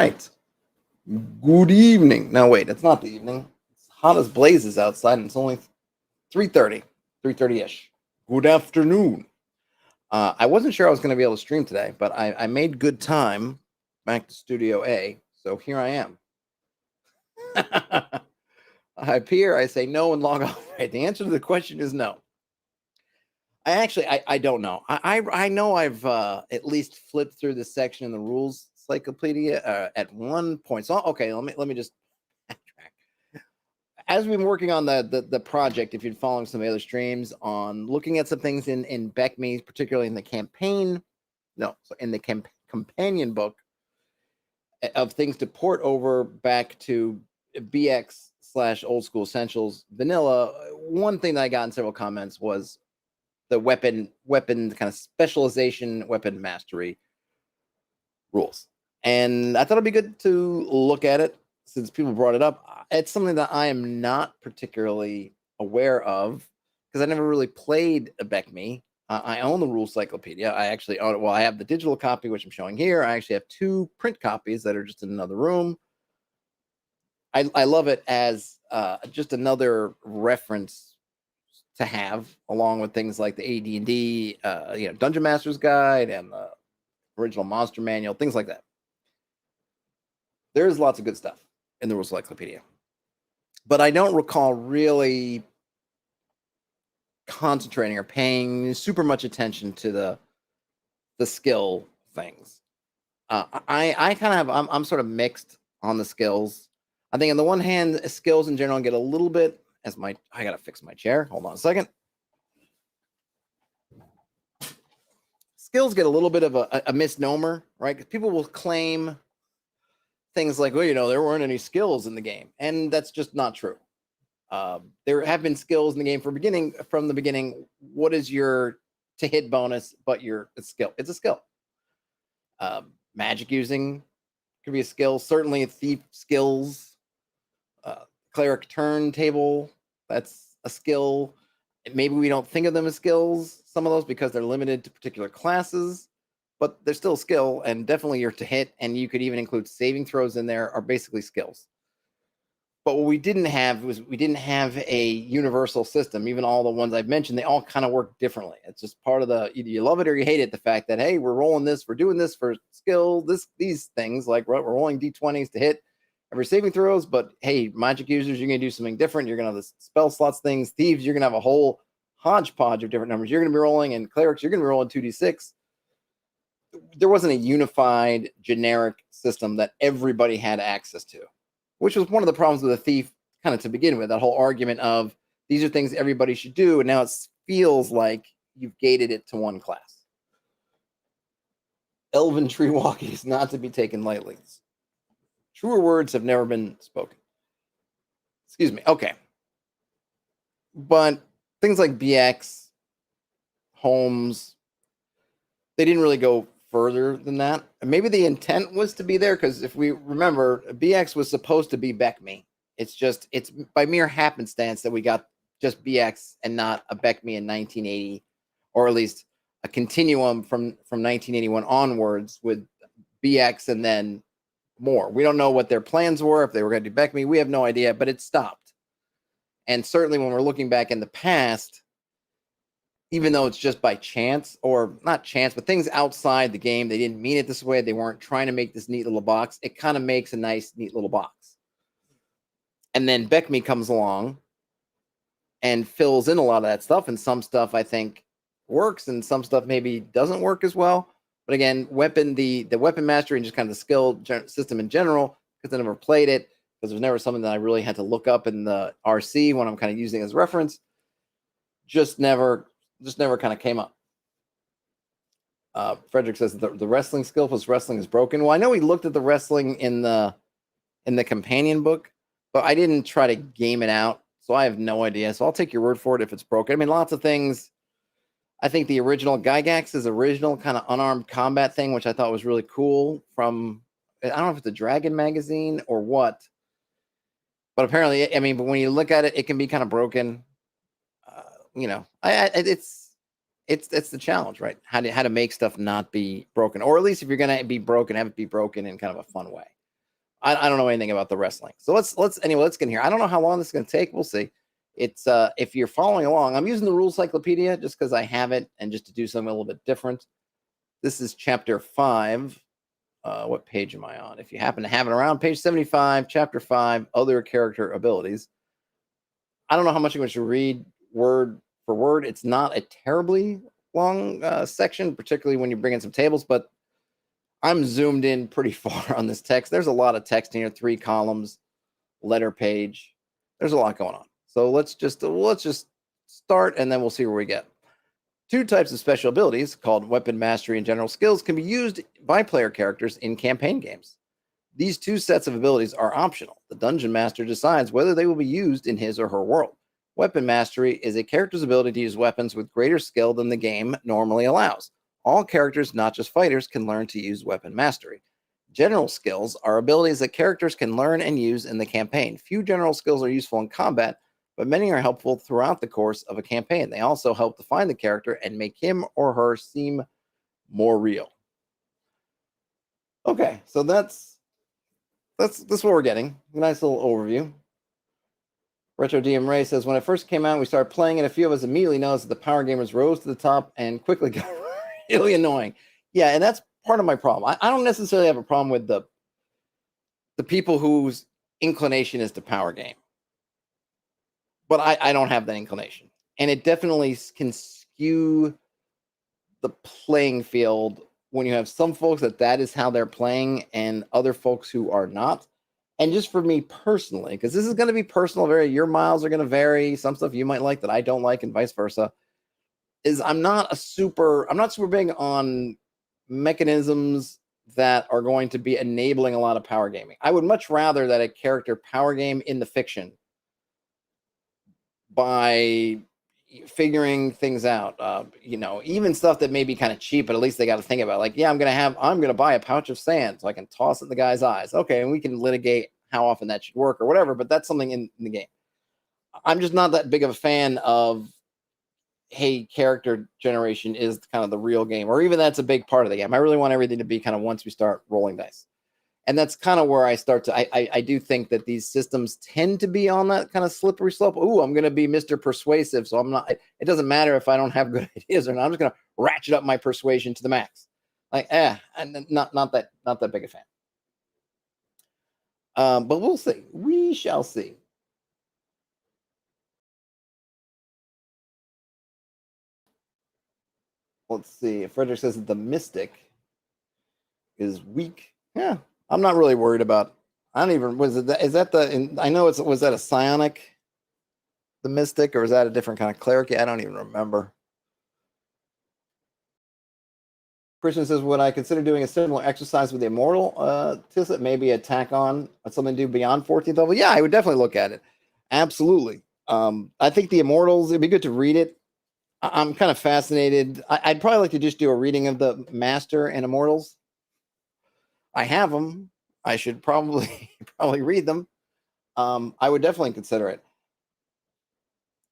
right. Good evening. No, wait, it's not the evening. It's hot as blazes outside, and it's only 3:30, 3:30-ish. Good afternoon. I wasn't sure I was going to be able to stream today, but I made good time back to Studio A, so here I am. I appear, I say no, and log off. Right. The answer to the question is no. I don't know. I know I've at least flipped through this section in the Rules Cyclopedia at one point. So okay, let me just backtrack. As we've been working on the project, if you're following some of the other streams, on looking at some things in BECMI, particularly in the companion book of things to port over back to BX / old school essentials vanilla. One thing that I got in several comments was the weapon kind of specialization, weapon mastery rules. And I thought it'd be good to look at it since people brought it up. It's something that I am not particularly aware of because I never really played a BECMI. I own the Rules Cyclopedia. I actually own it. Well, I have the digital copy, which I'm showing here. I actually have 2 print copies that are just in another room. I love it as just another reference to have, along with things like the AD&D, Dungeon Master's Guide and the original Monster Manual, things like that. There's lots of good stuff in the Rules Cyclopedia, but I don't recall really concentrating or paying super much attention to the skill things. I kind of I'm sort of mixed on the skills. I think on the one hand, skills in general get a little bit I gotta fix my chair. Hold on a second. Skills get a little bit of a misnomer, right? Because people will claim things like, well, there weren't any skills in the game, and that's just not true. There have been skills in the game from the beginning. What is your to hit bonus? But it's skill. It's a skill. Magic using could be a skill. Certainly, thief skills. Cleric turntable, that's a skill. Maybe we don't think of them as skills, some of those, because they're limited to particular classes, but they're still a skill, and definitely your to hit, and you could even include saving throws in there, are basically skills. But what we didn't have a universal system. Even all the ones I've mentioned, they all kind of work differently. It's just part of either you love it or you hate it, the fact that, hey, we're rolling this, we're doing this for skill, these things, like we're rolling D20s to hit every saving throws, but hey, magic users, you're going to do something different. You're going to have the spell slots things. Thieves, you're going to have a whole hodgepodge of different numbers you're going to be rolling, and clerics, you're going to be rolling 2d6. There wasn't a unified, generic system that everybody had access to, which was one of the problems with a thief kind of to begin with, that whole argument of these are things everybody should do, and now it feels like you've gated it to one class. Elven tree walking is not to be taken lightly. Truer words have never been spoken. Excuse me. Okay. But things like BX, Holmes, they didn't really go further than that. Maybe the intent was to be there, because if we remember, BX was supposed to be BECMI. It's by mere happenstance that we got just BX and not a BECMI in 1980, or at least a continuum from 1981 onwards with BX and then more. We don't know what their plans were, if they were going to do BECMI. We have no idea, but it stopped. And certainly when we're looking back in the past, even though it's just by chance, or not chance, but things outside the game, they didn't mean it this way, they weren't trying to make this neat little box, it kind of makes a nice, neat little box. And then BECMI comes along and fills in a lot of that stuff, and some stuff I think works, and some stuff maybe doesn't work as well. But again, the weapon mastery and just kind of the skill system in general, because I never played it, because there's never something that I really had to look up in the RC when I'm kind of using as reference, just never kind of came up. Frederick says the wrestling skill plus wrestling is broken. Well, I know we looked at the wrestling in the companion book, but I didn't try to game it out, so I have no idea. So I'll take your word for it if it's broken. I mean, lots of things. I think the original Gygax's original kind of unarmed combat thing, which I thought was really cool, from, I don't know if it's a Dragon magazine or what, but apparently, I mean, but when you look at it, it can be kind of broken. It's the challenge, right? How to make stuff not be broken, or at least if you're gonna be broken, have it be broken in kind of a fun way. I don't know anything about the wrestling. So let's get in here. I don't know how long this is going to take. We'll see. It's if you're following along, I'm using the Rules Cyclopedia just because I have it and just to do something a little bit different. This is chapter 5. What page am I on? If you happen to have it around, page 75, chapter 5, other character abilities. I don't know how much I'm going to read word for word. It's not a terribly long section, particularly when you bring in some tables, but I'm zoomed in pretty far on this text. There's a lot of text in here, 3 columns, letter page. There's a lot going on. So let's just start, and then we'll see where we get. 2 types of special abilities, called weapon mastery and general skills, can be used by player characters in campaign games. These 2 sets of abilities are optional. The dungeon master decides whether they will be used in his or her world. Weapon mastery is a character's ability to use weapons with greater skill than the game normally allows. All characters, not just fighters, can learn to use weapon mastery. General skills are abilities that characters can learn and use in the campaign. Few general skills are useful in combat, but many are helpful throughout the course of a campaign. They also help define the character and make him or her seem more real. Okay, so that's what we're getting. Nice little overview. Retro DM Ray says, when it first came out, we started playing it. A few of us immediately noticed that the power gamers rose to the top and quickly got really annoying. Yeah, and that's part of my problem. I don't necessarily have a problem with the people whose inclination is to power game. But I don't have that inclination. And it definitely can skew the playing field when you have some folks that is how they're playing and other folks who are not. And just for me personally, because this is going to be personal, your miles are going to vary. Some stuff you might like that I don't like, and vice versa. Is I'm not super big on mechanisms that are going to be enabling a lot of power gaming. I would much rather that a character power game in the fiction by figuring things out. Even stuff that may be kind of cheap, but at least they got to think about it. Like, yeah, I'm going to buy a pouch of sand so I can toss it in the guy's eyes. Okay, and we can litigate how often that should work or whatever, but that's something in the game. I'm just not that big of a fan of, hey, character generation is kind of the real game, or even that's a big part of the game. I really want everything to be kind of once we start rolling dice. And that's kind of where I start to, I do think that these systems tend to be on that kind of slippery slope. Ooh, I'm going to be Mr. Persuasive. So I'm not, it doesn't matter if I don't have good ideas or not. I'm just going to ratchet up my persuasion to the max. Like, and not that big a fan. But we'll see. We shall see. Let's see. Frederick says that the Mystic is weak. Yeah. I'm not really worried about. I don't even. Is that the? I know was that a psionic, the Mystic, or is that a different kind of cleric? I don't even remember. Christian says, would I consider doing a similar exercise with the Immortal? Tislet, maybe a tack on something to do beyond 14th level? Yeah, I would definitely look at it. Absolutely. I think the Immortals. It'd be good to read it. I'm kind of fascinated. I'd probably like to just do a reading of the Master and Immortals. I have them. I should probably read them. I would definitely consider it.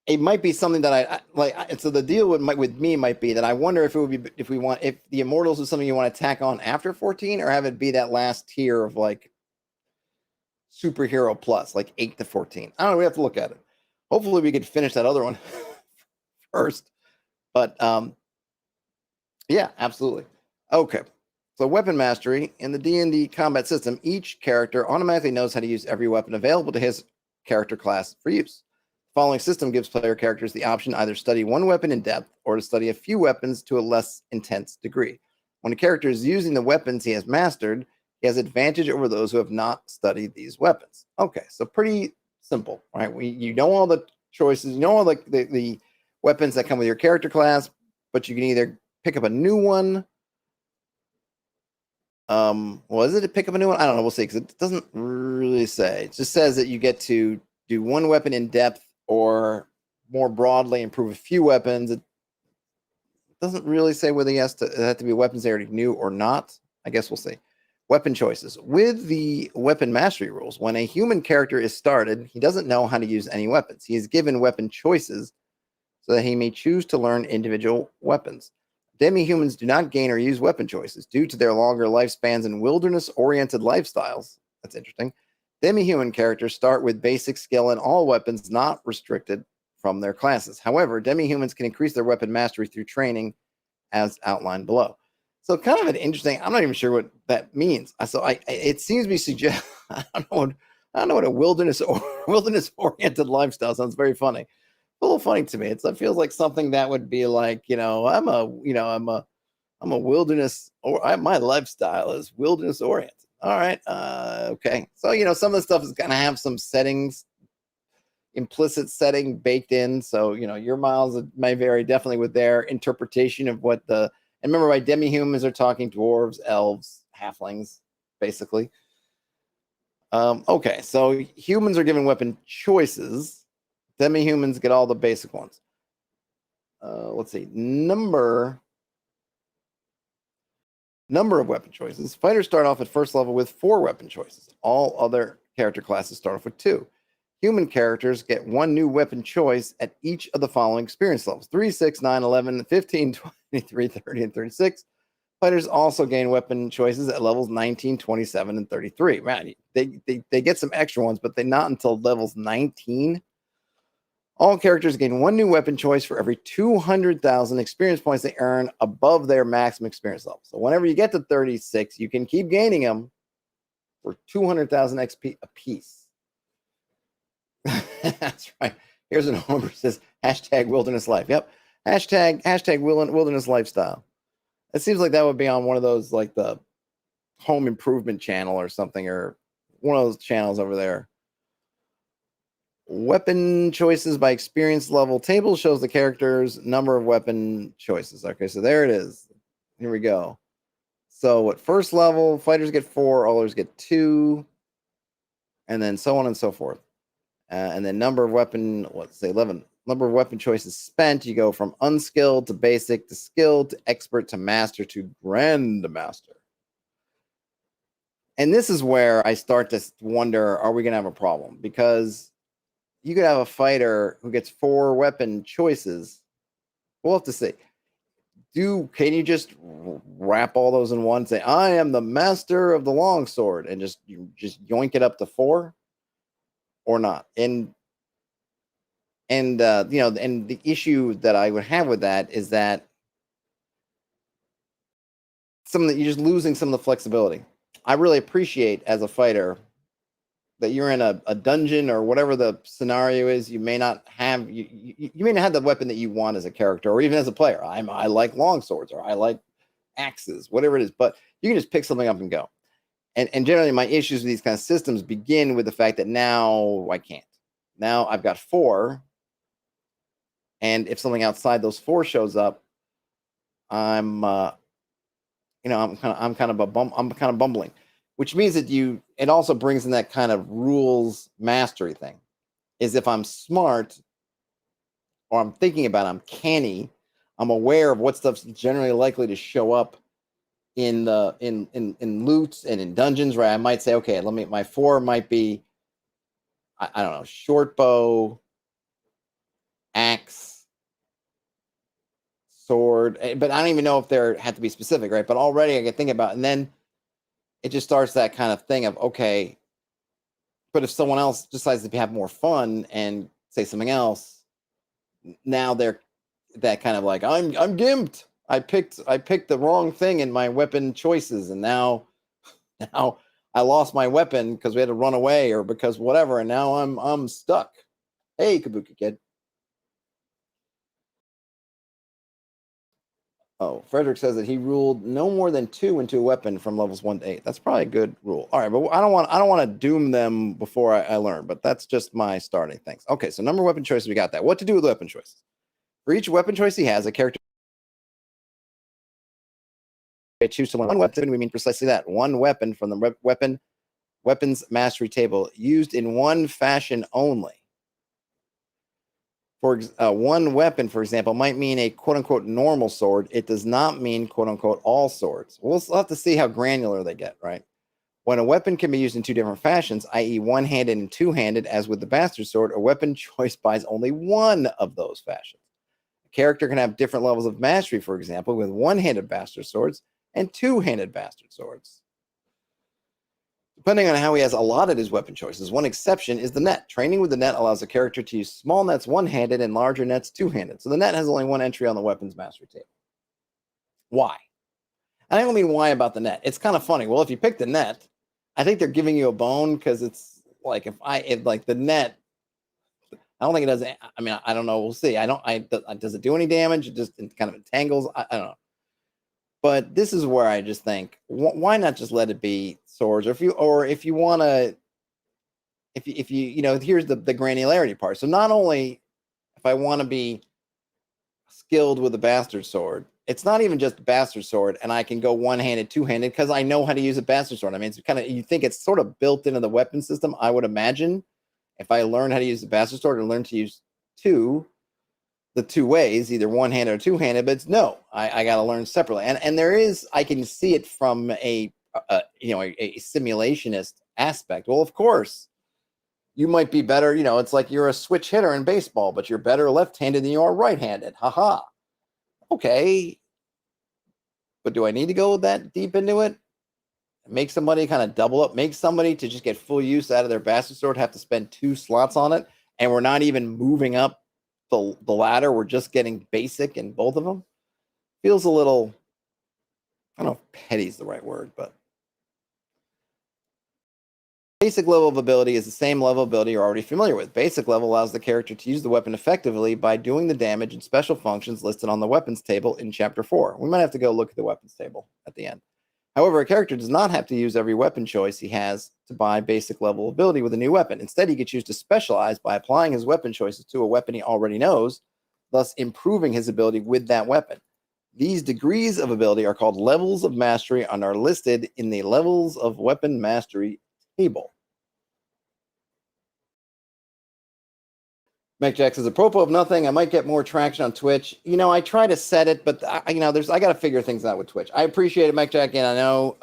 It might be something that I like. So the deal with me might be that I wonder if it would be if the Immortals is something you want to tack on after 14, or have it be that last tier of like superhero plus, like 8 to 14. I don't know. We have to look at it. Hopefully, we could finish that other one first. But yeah, absolutely. Okay. So weapon mastery in the D&D combat system, each character automatically knows how to use every weapon available to his character class for use. The following system gives player characters the option to either study one weapon in depth or to study a few weapons to a less intense degree. When a character is using the weapons he has mastered, he has advantage over those who have not studied these weapons. Okay, so pretty simple, right? You know all the choices, you know all the weapons that come with your character class, but you can either pick up a new one. Is it to pick up a new one? I don't know. We'll see, because it doesn't really say. It just says that you get to do one weapon in depth or more broadly improve a few weapons. It doesn't really say whether he has to be weapons they already knew or not. I guess we'll see. Weapon choices. With the weapon mastery rules, when a human character is started, he doesn't know how to use any weapons. He is given weapon choices so that he may choose to learn individual weapons. Demi-humans do not gain or use weapon choices due to their longer lifespans and wilderness-oriented lifestyles. That's interesting. Demi-human characters start with basic skill in all weapons, not restricted from their classes. However, demi-humans can increase their weapon mastery through training, as outlined below. So, kind of an interesting. I'm not even sure what that means. So, it seems to be suggest. I don't know what a wilderness oriented lifestyle sounds. Very funny. A little funny to me. It feels like something that would be like, I'm a wilderness, or my lifestyle is wilderness oriented. All right. Okay. So, some of the stuff is going to have some settings, implicit setting baked in. So, your miles may vary definitely with their interpretation of what and remember, by demi-humans are talking dwarves, elves, halflings, basically. Okay. So humans are given weapon choices. Demi-humans get all the basic ones. Let's see. Number of weapon choices. Fighters start off at first level with 4 weapon choices. All other character classes start off with 2. Human characters get 1 new weapon choice at each of the following experience levels: 3, 6, 9, 11, 15, 23, 30, and 36. Fighters also gain weapon choices at levels 19, 27, and 33. Man, they get some extra ones, but they not until levels 19. All characters gain 1 new weapon choice for every 200,000 experience points they earn above their maximum experience level. So whenever you get to 36, you can keep gaining them for 200,000 XP apiece. That's right. Here's an Homer says, #wilderness life. Yep. Hashtag wilderness lifestyle. It seems like that would be on one of those, like the home improvement channel or something, or one of those channels over there. Weapon choices by experience level table shows the character's number of weapon choices. Okay, so there it is. Here we go. So at first level, fighters get 4, others get 2, and then so on and so forth. And then number of weapon, let's say 11. Number of weapon choices spent, you go from unskilled to basic to skilled to expert to master to grandmaster. And this is where I start to wonder, are we going to have a problem? Because you could have a fighter who gets 4 weapon choices. We'll have to see. Can you just wrap all those in one? Say, I am the master of the longsword, and just yoink it up to 4, or not? And the issue that I would have with that is that you're just losing some of the flexibility. I really appreciate, as a fighter, that you're in a dungeon or whatever the scenario is. You may not have the weapon that you want as a character, or even as a player. I like long swords, or I like axes, whatever it is. But you can just pick something up and go. And generally, my issues with these kind of systems begin with the fact that now I can't. Now I've got 4, and if something outside those 4 shows up, I'm kind of bumbling. Which means that it also brings in that kind of rules mastery thing. Is if I'm smart, or I'm thinking about it, I'm canny, I'm aware of what stuff's generally likely to show up in loots and in dungeons, right? I might say, okay, my 4 might be, I don't know, short bow, axe, sword, but I don't even know if they had to be specific, right? But already I can think about it, and then it just starts that kind of thing of, okay, but if someone else decides to have more fun and say something else, now they're that kind of like, I'm gimped. I picked the wrong thing in my weapon choices, and now I lost my weapon because we had to run away, or because whatever, and now I'm stuck. Hey, Kabuki Kid. Oh, Frederick says that he ruled no more than 2 into a weapon from levels 1 to 8. That's probably a good rule. All right, but I don't want to doom them before I learn, but that's just my starting things. Okay, so number of weapon choices, we got that. What to do with weapon choices? For each weapon choice he has, a character choose to learn 1 weapon. We mean precisely that. 1 weapon from the weapons mastery table, used in 1 fashion only. For 1 weapon, for example, might mean a quote-unquote normal sword. It does not mean quote-unquote all swords. We'll have to see how granular they get, right? When a weapon can be used in 2 different fashions, i.e. one-handed and two-handed, as with the bastard sword, a weapon choice buys only 1 of those fashions. A character can have different levels of mastery, for example, with one-handed bastard swords and two-handed bastard swords. depending on how he has allotted his weapon choices. One exception is the net. Training with the net allows a character to use small nets one-handed and larger nets two-handed. So the net has only one entry on the weapons mastery table. Why? I don't mean why about the net. It's kind of funny. Well, if you pick the net, I think they're giving you a bone because it's like if like the net, I don't think it does. I mean, I don't know. We'll see. Does it do any damage? It just kind of entangles. I don't know. But this is where I just think, why not just let it be swords? Or if you want to, if you here's the granularity part. So not only if I want to be skilled with a bastard sword, it's not even just a bastard sword, and I can go one-handed, two-handed because I know how to use a bastard sword. I mean, it's kind of, you think it's sort of built into the weapon system, I would imagine. If I learn how to use the bastard sword and learn to use the two ways, either one-handed or two-handed, but no, I got to learn separately. And there is, I can see it from a simulationist aspect. Well, of course, you might be better. It's like you're a switch hitter in baseball, but you're better left-handed than you are right-handed. Haha. Okay. But do I need to go that deep into it? Make somebody kind of double up, make somebody to just get full use out of their bastard sword have to spend 2 slots on it, and we're not even moving up the ladder. We're just getting basic in both of them. Feels a little, I don't know if petty is the right word, but basic level of ability is the same level of ability you're already familiar with. Basic level allows the character to use the weapon effectively by doing the damage and special functions listed on the weapons table in Chapter 4. We might have to go look at the weapons table at the end. However, a character does not have to use every weapon choice he has to buy basic level ability with a new weapon. Instead, he can choose to specialize by applying his weapon choices to a weapon he already knows, thus improving his ability with that weapon. These degrees of ability are called levels of mastery and are listed in the levels of weapon mastery table. McJack says, apropos of nothing, I might get more traction on Twitch. I try to set it, but I got to figure things out with Twitch. I appreciate it, McJack, and I know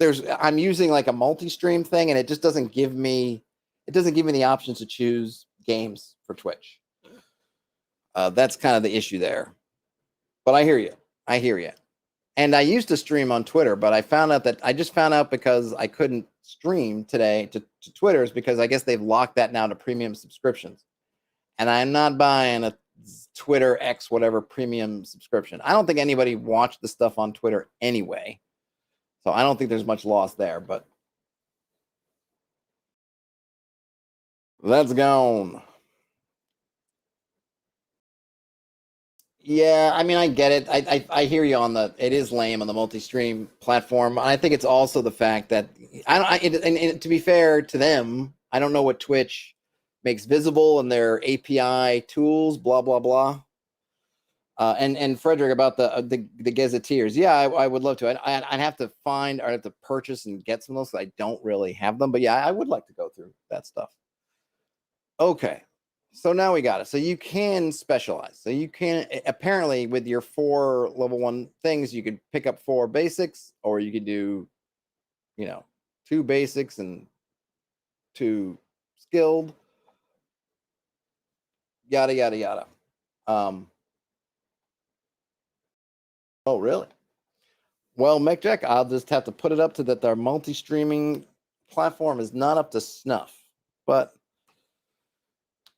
I'm using like a multi-stream thing, and it just doesn't give me the options to choose games for Twitch. That's kind of the issue there. But I hear you. And I used to stream on Twitter, but I found out because I couldn't stream today to Twitter is because I guess they've locked that now to premium subscriptions. And I'm not buying a Twitter X whatever premium subscription. I don't think anybody watched the stuff on Twitter anyway. So I don't think there's much loss there, but that's gone. Yeah, I mean, I get it. I hear you on it is lame on the multi-stream platform. I think it's also the fact that and to be fair to them, I don't know what Twitch makes visible in their API tools, blah, blah, blah. And Frederick, about the gazetteers. Yeah, I would love to. I'd have to purchase and get some of those because I don't really have them. But yeah, I would like to go through that stuff. Okay. So now we got it. So you can specialize. So you can, apparently with your 4 level 1 things, you could pick up 4 basics, or you could do, 2 basics and 2 skilled, yada, yada, yada. Oh, really? Well, McJack, I'll just have to put it up to that our multi-streaming platform is not up to snuff, but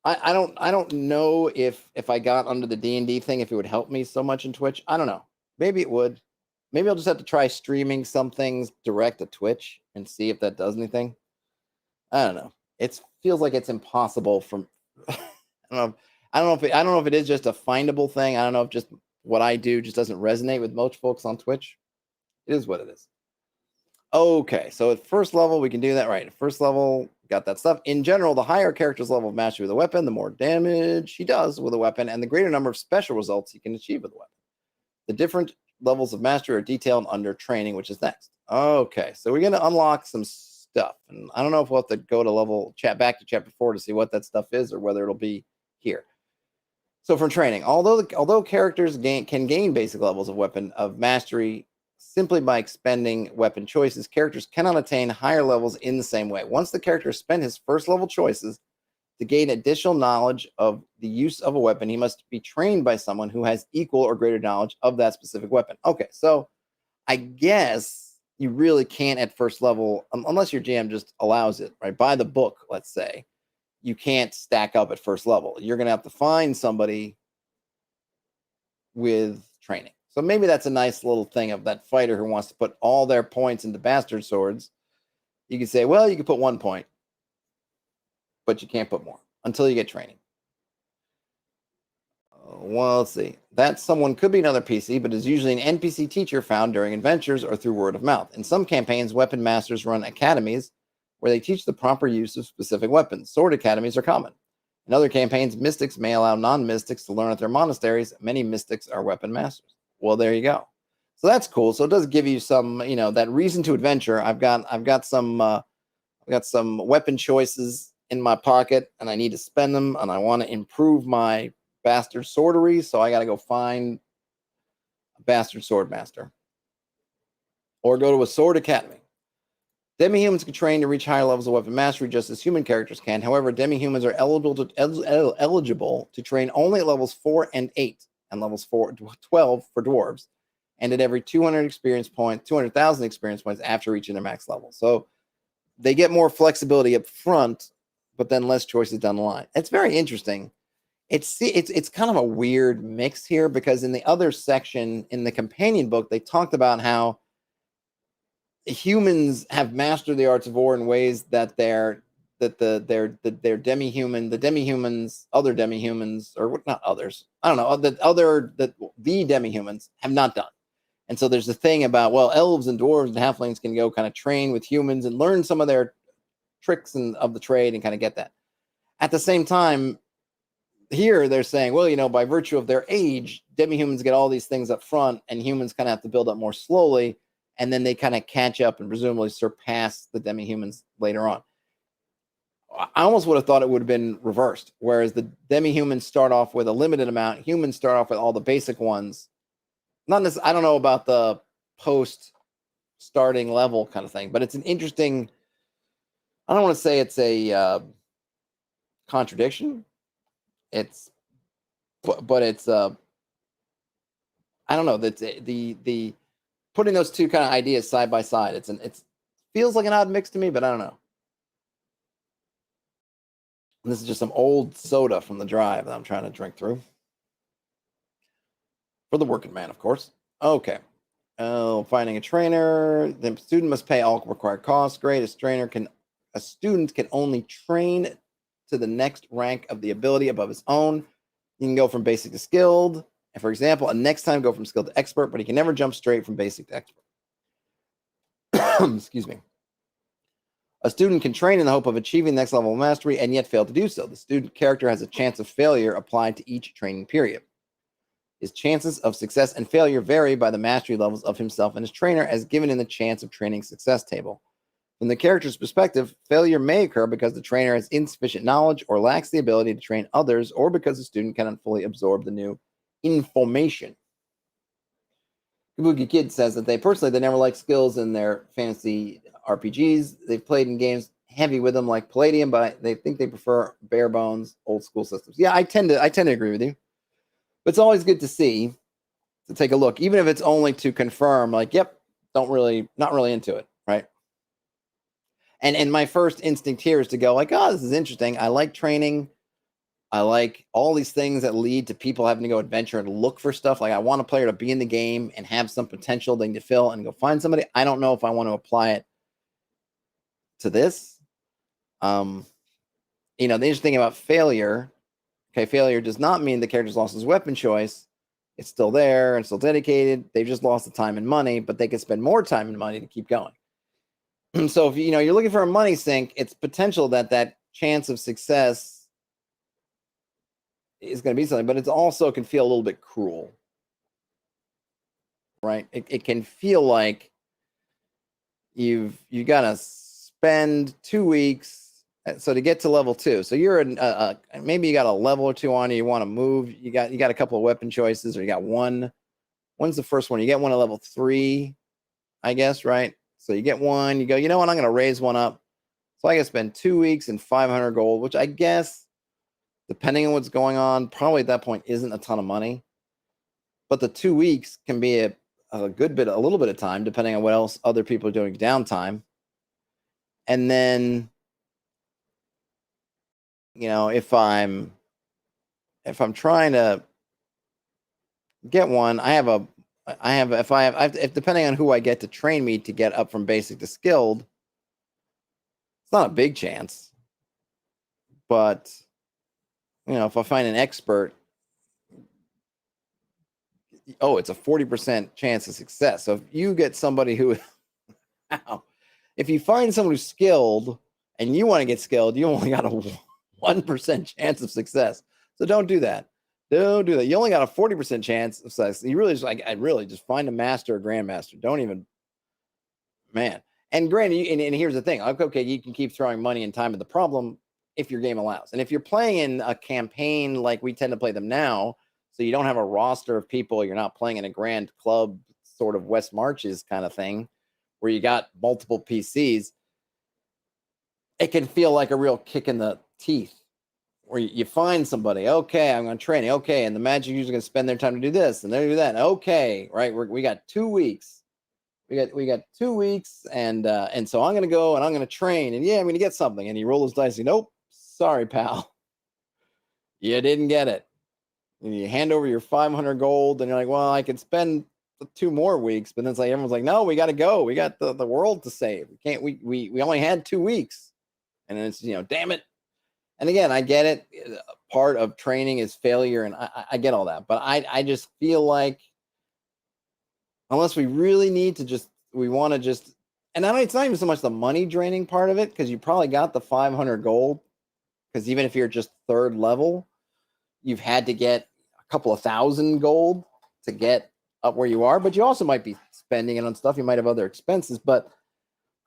I don't know if I got under the D&D thing, if it would help me so much in Twitch. I don't know. Maybe it would. Maybe I'll just have to try streaming some things direct to Twitch and see if that does anything. I don't know. It feels like it's impossible from I don't know if it is just a findable thing. I don't know if just what I do just doesn't resonate with most folks on Twitch. It is what it is. Okay, so at first level, we can do that right. At first level, got that stuff. In general, the higher a character's level of mastery with a weapon, the more damage he does with a weapon, and the greater number of special results he can achieve with a weapon. The different levels of mastery are detailed under training, which is next. Okay, so we're going to unlock some stuff. And I don't know if we'll have to go to back to chapter 4 to see what that stuff is or whether it'll be here. So for training, although characters can gain basic levels of weapon of mastery simply by expending weapon choices, characters cannot attain higher levels in the same way. Once the character has spent his first level choices to gain additional knowledge of the use of a weapon, he must be trained by someone who has equal or greater knowledge of that specific weapon. Okay, so I guess you really can't at first level, unless your GM just allows it, right? By the book, let's say, you can't stack up at first level. You're going to have to find somebody with training. So maybe that's a nice little thing of that fighter who wants to put all their points into bastard swords. You can say, well, you can put 1 point, but you can't put more until you get training. Well, let's see. That someone could be another PC, but is usually an NPC teacher found during adventures or through word of mouth. In some campaigns, weapon masters run academies where they teach the proper use of specific weapons. Sword academies are common. In other campaigns, mystics may allow non-mystics to learn at their monasteries. Many mystics are weapon masters. Well, there you go. So that's cool. So it does give you some, that reason to adventure. I've got some weapon choices in my pocket, and I need to spend them, and I want to improve my bastard swordery, so I got to go find a bastard sword master or go to a sword academy. Demi-humans can train to reach higher levels of weapon mastery just as human characters can. However, demi-humans are eligible to train only at levels 4 and 8 and levels 12 for dwarves, and at every 200,000 experience points after reaching their max level. So they get more flexibility up front, but then less choices down the line. It's very interesting. It's kind of a weird mix here, because in the other section in the companion book, they talked about how humans have mastered the arts of war in ways that their demi-human, the demi-humans, other demi-humans, or not others, I don't know, the demi-humans have not done. And so there's the thing about, well, elves and dwarves and halflings can go kind of train with humans and learn some of their tricks of the trade and kind of get that. At the same time, here they're saying, well, by virtue of their age, demi-humans get all these things up front, and humans kind of have to build up more slowly, and then they kind of catch up and presumably surpass the demi-humans later on. I almost would have thought it would have been reversed, whereas the demi-humans start off with a limited amount, humans start off with all the basic ones. Not necessarily, I don't know about the post-starting level kind of thing, but it's an interesting, I don't want to say it's a contradiction. But it's I don't know, that's the putting those two kind of ideas side by side. It feels like an odd mix to me, but I don't know. And this is just some old soda from the drive that I'm trying to drink through. For the working man, of course. Okay. Finding a trainer. The student must pay all required costs. Great. A student can only train to the next rank of the ability above his own. You can go from basic to skilled. And for example, next time go from skilled to expert, but he can never jump straight from basic to expert. Excuse me. A student can train in the hope of achieving the next level of mastery and yet fail to do so. The student character has a chance of failure applied to each training period. His chances of success and failure vary by the mastery levels of himself and his trainer, as given in the chance of training success table. From the character's perspective, failure may occur because the trainer has insufficient knowledge or lacks the ability to train others, or because the student cannot fully absorb the new information. Kabuki Kid says that they never liked skills in their fantasy RPGs. They've played in games heavy with them like Palladium, but they think they prefer bare bones, old school systems. Yeah, I tend to agree with you. But it's always good to see, to take a look, even if it's only to confirm, like, yep, not really into it, right? And my first instinct here is to go like, oh, this is interesting. I like training. I like all these things that lead to people having to go adventure and look for stuff. Like, I want a player to be in the game and have some potential thing to fill and go find somebody. I don't know if I want to apply it to this. The interesting thing about failure, failure does not mean the character's lost his weapon choice. It's still there and still dedicated. They've just lost the time and money, but they can spend more time and money to keep going. So if you're looking for a money sink, it's potential that chance of success is going to be something, but it also can feel a little bit cruel, right? It can feel like you got to spend 2 weeks so to get to level 2. So you're maybe you got a level or 2 on you want to move. You got a couple of weapon choices, or you got one. When's the first one? You get one at level 3, I guess, right? So you get one, you go, you know what, I'm going to raise one up. So I can spend 2 weeks and 500 gold, which I guess, depending on what's going on, probably at that point isn't a ton of money. But the 2 weeks can be a little bit of time, depending on what else other people are doing downtime. And then, if I'm trying to get one, if depending on who I get to train me to get up from basic to skilled, it's not a big chance. But, if I find an expert, it's a 40% chance of success. So if you get somebody who, if you find someone who's skilled and you want to get skilled, you only got a 1% chance of success. So don't do that. Don't do that. You only got a 40% chance of success. You really just find a master or grandmaster. Don't even, man. And granted, and here's the thing. Okay, you can keep throwing money and time at the problem if your game allows. And if you're playing in a campaign like we tend to play them now, so you don't have a roster of people, you're not playing in a grand club sort of West Marches kind of thing where you got multiple PCs, it can feel like a real kick in the teeth where you find somebody, okay, I'm going to train, okay, and the magic user's going to spend their time to do this and they do that. Okay, right? We got 2 weeks. We got 2 weeks, and so I'm going to go and I'm going to train, and I'm going to get something. And he rolls his dice. Nope, sorry, pal, you didn't get it. And you hand over your 500 gold, and you're like, well, I could spend 2 more weeks, but then it's like everyone's like, no, we got to go. We got the world to save. We can't. We only had 2 weeks, and then it's damn it. And again, I get it. Part of training is failure, and I get all that, but I just feel like, unless we really need to we want to just, and it's not even so much the money draining part of it, because you probably got the 500 gold, because even if you're just 3rd level, you've had to get a couple of thousand gold to get up where you are, but you also might be spending it on stuff. You might have other expenses, but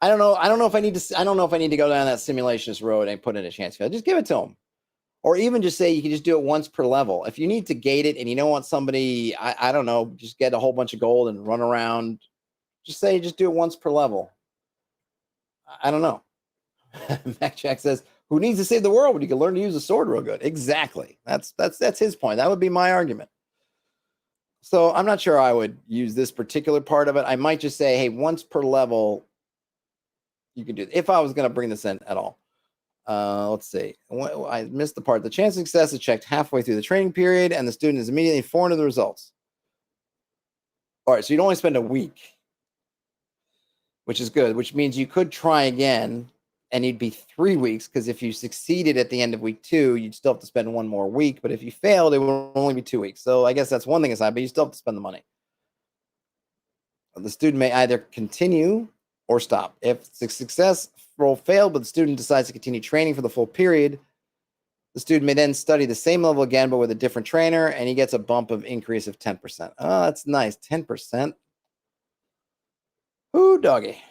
I don't know. I don't know if I need to go down that simulationist road and put in a chance fail. Just give it to them. Or even just say you can just do it once per level. If you need to gate it and you don't want somebody, I don't know, just get a whole bunch of gold and run around, just do it once per level. I don't know. MacJack says, who needs to save the world when you can learn to use a sword real good? Exactly. That's his point. That would be my argument. So I'm not sure I would use this particular part of it. I might just say, hey, once per level, you can do it. If I was going to bring this in at all. Let's see. I missed the part. The chance of success is checked halfway through the training period, and the student is immediately informed of the results. All right, so you'd only spend a week, which is good, which means you could try again, and you'd be 3 weeks, because if you succeeded at the end of week 2, you'd still have to spend 1 more week. But if you failed, it would only be 2 weeks. So I guess that's one thing aside, but you still have to spend the money. The student may either continue or stop. If the success roll failed, but the student decides to continue training for the full period, the student may then study the same level again, but with a different trainer, and he gets a bump of increase of 10%. Oh, that's nice. 10%. Ooh, doggy.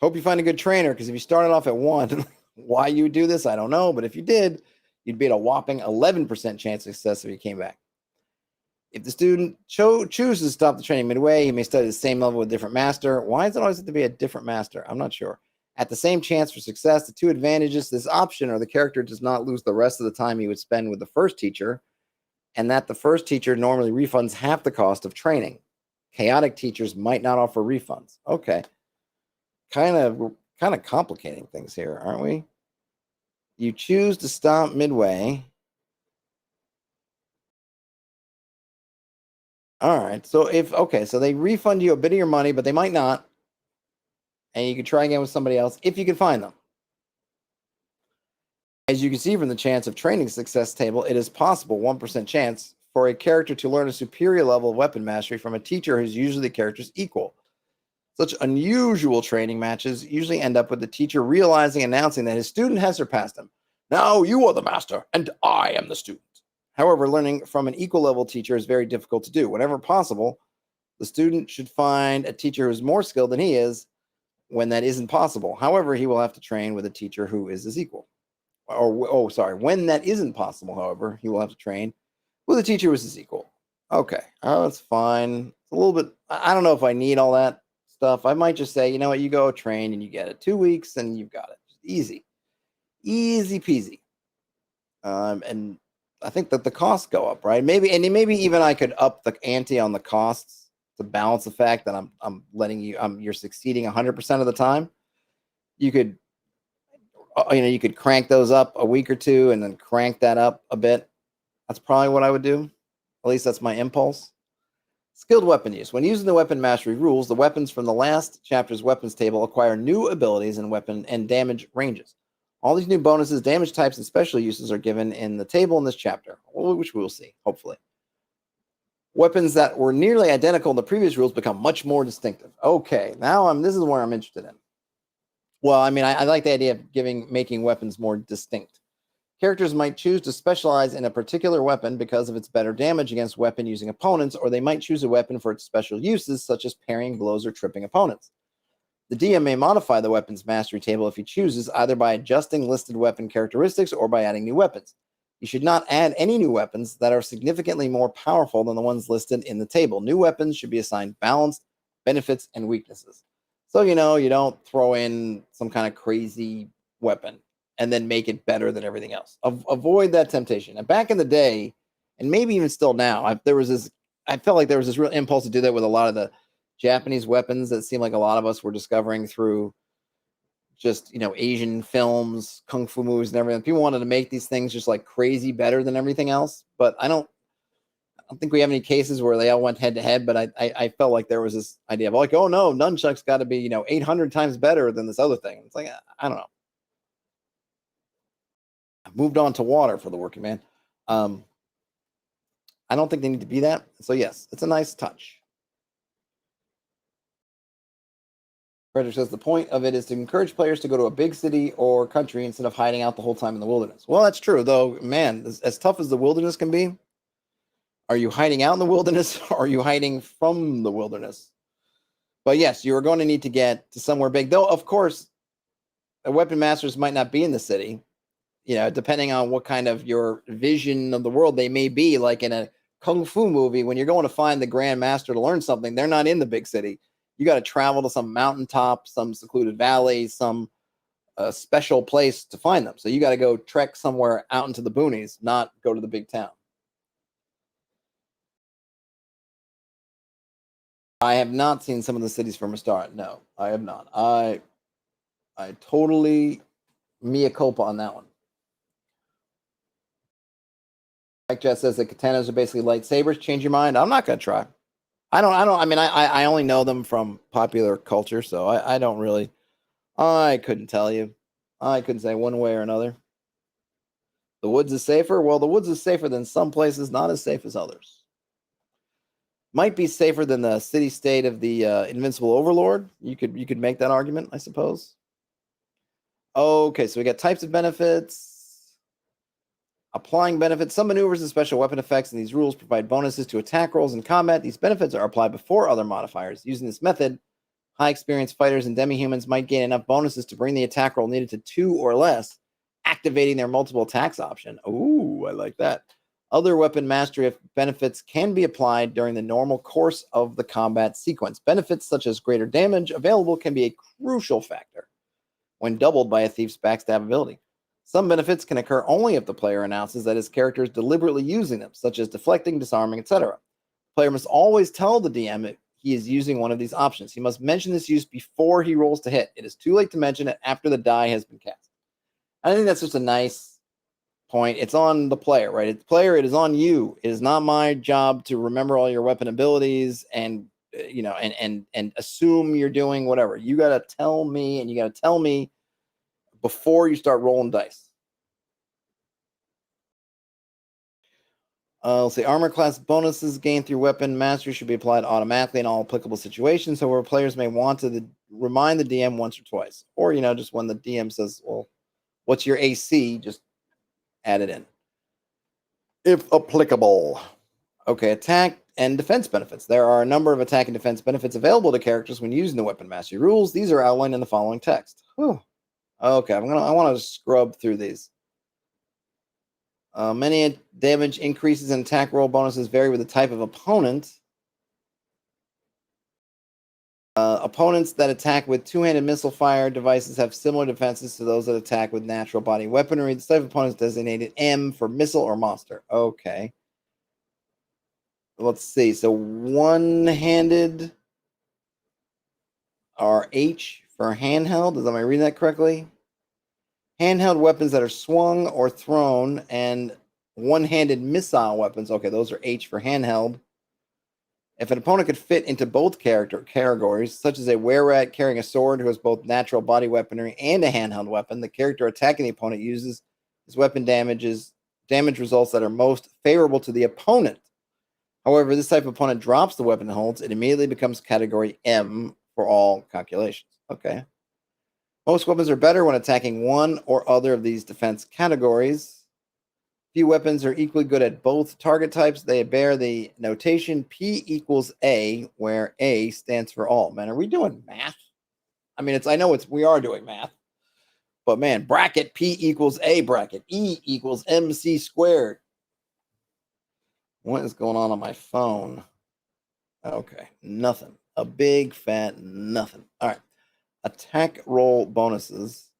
Hope you find a good trainer, because if you started off at 1, why you would do this, I don't know. But if you did, you'd be at a whopping 11% chance of success if you came back. If the student chooses to stop the training midway, he may study the same level with a different master. Why does it always have to be a different master? I'm not sure. At the same chance for success, the 2 advantages to this option are the character does not lose the rest of the time he would spend with the first teacher, and that the first teacher normally refunds half the cost of training. Chaotic teachers might not offer refunds. Okay. Kind of complicating things here, aren't we? You choose to stop midway. All right. So so they refund you a bit of your money, but they might not. And you can try again with somebody else if you can find them. As you can see from the chance of training success table, it is possible, 1% chance, for a character to learn a superior level of weapon mastery from a teacher who's usually the character's equal. Such unusual training matches usually end up with the teacher announcing that his student has surpassed him. Now you are the master, and I am the student. However, learning from an equal level teacher is very difficult to do. Whenever possible, the student should find a teacher who is more skilled than he is. When that isn't possible, however, he will have to train with a teacher who is his equal. When that isn't possible, however, he will have to train with a teacher who is his equal. Okay, that's fine. It's a little bit, I don't know if I need all that stuff. I might just say, you know what, you go train and you get it. 2 weeks and you've got it. Easy peasy. And I think that the costs go up, right? Maybe even I could up the ante on the costs to balance the fact that I'm letting you you're succeeding 100% of the time. You could you could crank those up a week or two and then crank that up a bit. That's probably what I would do. At least that's my impulse. Skilled weapon use. When using the weapon mastery rules, the weapons from the last chapter's weapons table acquire new abilities and weapon and damage ranges. All these new bonuses, damage types, and special uses are given in the table in this chapter, which we will see, hopefully. Weapons that were nearly identical in the previous rules become much more distinctive. Okay, now this is where I'm interested in. Well, I mean, I like the idea of making weapons more distinct. Characters might choose to specialize in a particular weapon because of its better damage against weapon-using opponents, or they might choose a weapon for its special uses, such as parrying blows or tripping opponents. The DM may modify the weapons mastery table if he chooses, either by adjusting listed weapon characteristics or by adding new weapons. You should not add any new weapons that are significantly more powerful than the ones listed in the table. New weapons should be assigned balanced benefits and weaknesses. So, you don't throw in some kind of crazy weapon and then make it better than everything else. Avoid that temptation. And back in the day, and maybe even still now, I felt like there was this real impulse to do that with a lot of the Japanese weapons that seemed like a lot of us were discovering through just, Asian films, kung fu movies and everything. People wanted to make these things just like crazy better than everything else. But I don't think we have any cases where they all went head to head, but I felt like there was this idea of like, oh no, nunchucks got to be, 800 times better than this other thing. It's like, I don't know. Moved on to water for the working man. I don't think they need to be that. So yes, it's a nice touch. Frederick says the point of it is to encourage players to go to a big city or country instead of hiding out the whole time in the wilderness. Well, that's true, though. Man, as tough as the wilderness can be, are you hiding out in the wilderness or are you hiding from the wilderness? But yes, you are going to need to get to somewhere big. Though, of course, the weapon masters might not be in the city. Depending on what kind of your vision of the world they may be, like in a kung fu movie, when you're going to find the grand master to learn something, they're not in the big city. You got to travel to some mountaintop, some secluded valley, some special place to find them. So you got to go trek somewhere out into the boonies, not go to the big town. I have not seen some of the cities from a start. No, I have not. I totally mea culpa on that one. Mike Jess says that katanas are basically lightsabers. Change your mind. I'm not going to try. I only know them from popular culture, so I don't really, I couldn't tell you. I couldn't say one way or another. The woods is safer. Well, the woods is safer than some places, not as safe as others. Might be safer than the city-state of the Invincible Overlord. You could make that argument, I suppose. Okay, so we got types of benefits. Applying benefits. Some maneuvers and special weapon effects in these rules provide bonuses to attack rolls in combat. These benefits are applied before other modifiers. Using this method, high-experienced fighters and demi-humans might gain enough bonuses to bring the attack roll needed to 2 or less, activating their multiple attacks option. Ooh, I like that. Other weapon mastery benefits can be applied during the normal course of the combat sequence. Benefits such as greater damage available can be a crucial factor when doubled by a thief's backstab ability. Some benefits can occur only if the player announces that his character is deliberately using them, such as deflecting, disarming, etc. The player must always tell the DM if he is using one of these options. He must mention this use before he rolls to hit. It is too late to mention it after the die has been cast. I think that's just a nice point. It's on the player, right? It's player, it is on you. It is not my job to remember all your weapon abilities and and assume you're doing whatever. You got to tell me, and you got to tell me before you start rolling dice. Let's see. Armor class bonuses gained through weapon mastery should be applied automatically in all applicable situations. However, players may want to remind the DM once or twice. Or, just when the DM says, well, what's your AC? Just add it in. If applicable. Okay, attack and defense benefits. There are a number of attack and defense benefits available to characters when using the weapon mastery rules. These are outlined in the following text. Whew. Okay, I want to scrub through these. Many damage increases and attack roll bonuses vary with the type of opponent. Opponents that attack with two-handed missile fire devices have similar defenses to those that attack with natural body weaponry. This type of opponent is designated M for missile or monster. Okay. let's see. So one-handed are H for handheld. Am I reading that correctly? Handheld weapons that are swung or thrown, and one-handed missile weapons. Okay, those are H for handheld. If an opponent could fit into both categories, such as a were-rat carrying a sword who has both natural body weaponry and a handheld weapon, the character attacking the opponent uses his weapon damage results that are most favorable to the opponent. However, this type of opponent drops the weapon it holds, it immediately becomes category M for all calculations. Okay. Most weapons are better when attacking one or other of these defense categories. Few weapons are equally good at both target types. They bear the notation P equals A, where A stands for all. Man, are we doing math? I mean, we are doing math. But man, bracket P equals A bracket. E equals MC squared. What is going on my phone? Okay, nothing. A big fat nothing. All right. Attack roll bonuses.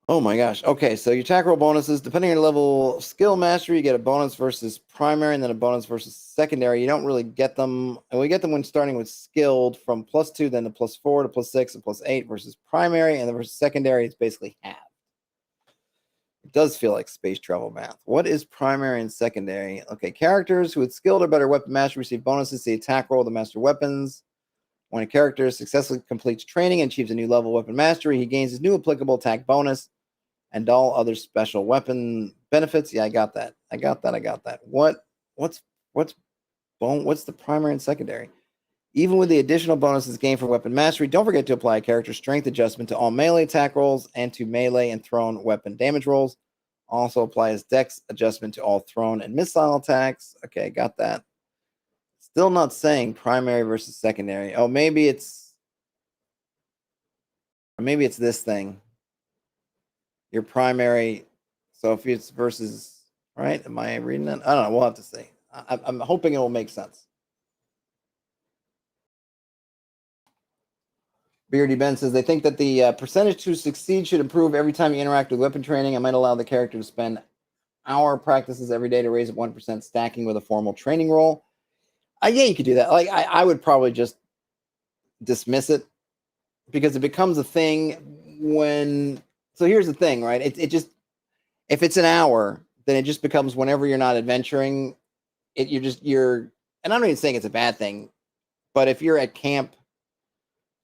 Oh my gosh. Okay, so your attack roll bonuses, depending on your level of skill mastery, you get a bonus versus primary and then a bonus versus secondary. You don't really get them, and we get them when starting with skilled from +2, then to +4 to +6 and +8 versus primary, and then versus secondary, it's basically half. It does feel like space travel math. What is primary and secondary? Okay, characters who with skilled or better weapon mastery receive bonuses to the attack roll to master weapons. When a character successfully completes training and achieves a new level of weapon mastery, he gains his new applicable attack bonus and all other special weapon benefits. Yeah, I got that. What's the primary and secondary? Even with the additional bonuses gained from weapon mastery, don't forget to apply a character strength adjustment to all melee attack rolls and to melee and thrown weapon damage rolls. Also apply his dex adjustment to all thrown and missile attacks. Okay, got that. Still not saying primary versus secondary. Oh, maybe it's this thing. Your primary. So if it's versus, right? Am I reading it? I don't know. We'll have to see. I'm hoping it will make sense. Beardy Ben says they think that the percentage to succeed should improve every time you interact with weapon training. I might allow the character to spend hour practices every day to raise 1% stacking with a formal training roll. Yeah, you could do that. Like I would probably just dismiss it because it becomes a thing when. So here's the thing, right? It just, if it's an hour, then it just becomes whenever you're not adventuring. You're, and I'm not even saying it's a bad thing, but if you're at camp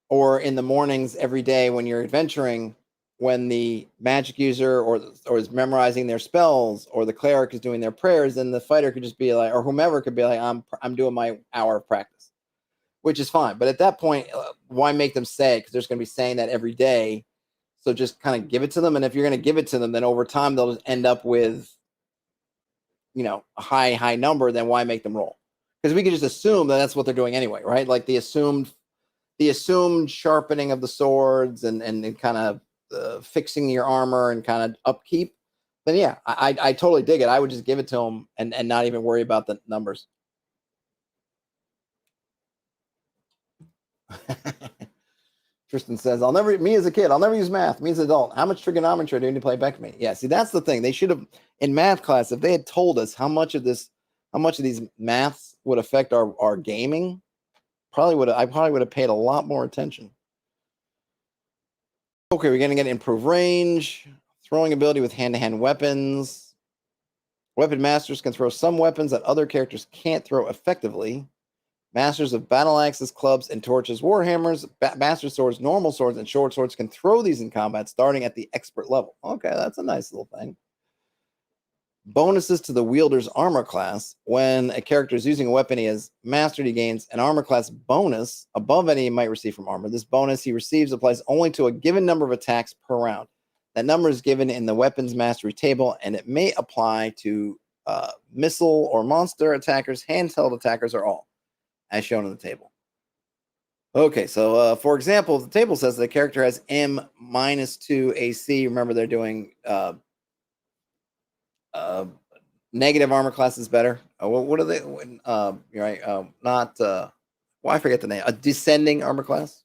or in the mornings every day when you're adventuring, when the magic user or is memorizing their spells or the cleric is doing their prayers, then the fighter could just be like, or whomever could be like, I'm doing my hour of practice, which is fine. But at that point, why make them say it? Because they're just going to be saying that every day. So just kind of give it to them. And if you're going to give it to them, then over time, they'll just end up with, a high number. Then why make them roll? Because we can just assume that that's what they're doing anyway, right? Like the assumed sharpening of the swords and kind of fixing your armor and kind of upkeep, then yeah, I totally dig it. I would just give it to them and not even worry about the numbers. Tristan says, me as a kid, I'll never use math. Me as an adult, how much trigonometry do you need to play BECMI? Yeah, see, that's the thing. They should have, in math class, if they had told us how much of these maths would affect our gaming, I probably would have paid a lot more attention. Okay, we're going to get improved range, throwing ability with hand-to-hand weapons. Weapon masters can throw some weapons that other characters can't throw effectively. Masters of battle axes, clubs, and torches, warhammers, master swords, normal swords, and short swords can throw these in combat starting at the expert level. Okay, that's a nice little thing. Bonuses to the wielder's armor class. When a character is using a weapon he has mastered, he gains an armor class bonus above any he might receive from armor. This bonus he receives applies only to a given number of attacks per round. That number is given in the weapons mastery table, and it may apply to missile or monster attackers, handheld attackers, or all, as shown in the table. Okay, so for example, the table says the character has M-2 AC. Remember, they're doing negative armor class is better. What are they? You're right. I forget the name. A descending armor class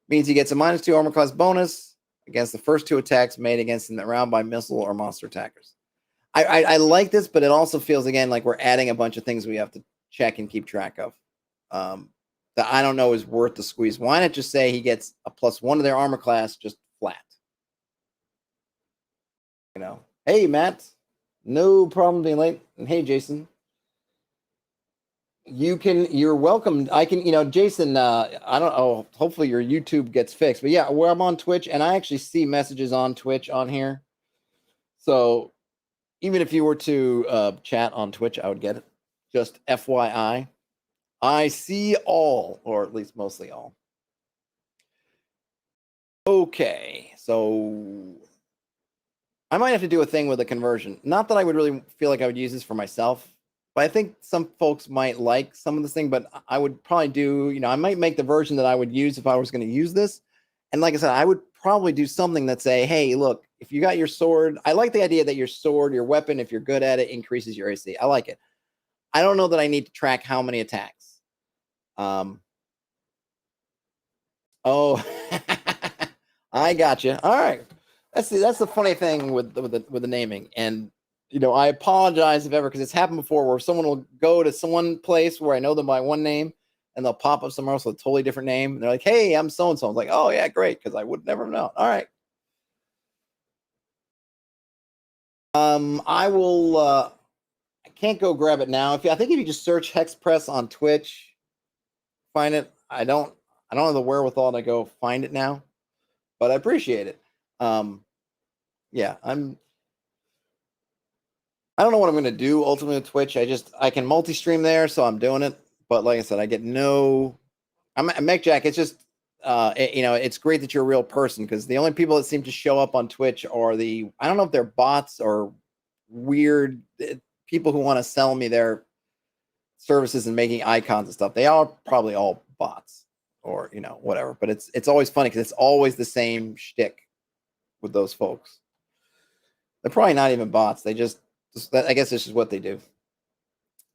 means he gets a -2 armor class bonus against the first 2 attacks made against him that round by missile or monster attackers. I like this, but it also feels again like we're adding a bunch of things we have to check and keep track of. That I don't know is worth the squeeze. Why not just say he gets a +1 to their armor class just flat? You know, hey Matt, no problem being late. And hey Jason, you're welcome. I can, Jason, I don't know, hopefully your YouTube gets fixed. But yeah, where I'm on Twitch and I actually see messages on Twitch on here. So even if you were to chat on Twitch, I would get it. Just FYI. I see all, or at least mostly all. Okay, so I might have to do a thing with a conversion. Not that I would really feel like I would use this for myself, but I think some folks might like some of this thing. But I would probably do, I might make the version that I would use if I was going to use this. And like I said, I would probably do something that say, hey, look, if you got your sword, I like the idea that your sword, your weapon, if you're good at it, increases your AC. I like it. I don't know that I need to track how many attacks. Oh, I got you. All right. That's the funny thing with the naming. And I apologize if ever, because it's happened before where someone will go to one place where I know them by one name and they'll pop up somewhere else with a totally different name. And they're like, hey, I'm so and so. I'm like, oh yeah, great, because I would never have known. All right. I will I can't go grab it now. I think if you just search Hex Press on Twitch, find it. I don't have the wherewithal to go find it now, but I appreciate it. Yeah, I don't know what I'm going to do ultimately with Twitch. I can multi-stream there, so I'm doing it. But like I said, I get no. I'm MechJack. It's just it's great that you're a real person, because the only people that seem to show up on Twitch are I don't know if they're bots or weird people who want to sell me their services and making icons and stuff. They are probably all bots or whatever. But it's always funny because it's always the same shtick with those folks. They're probably not even bots. They just I guess this is what they do.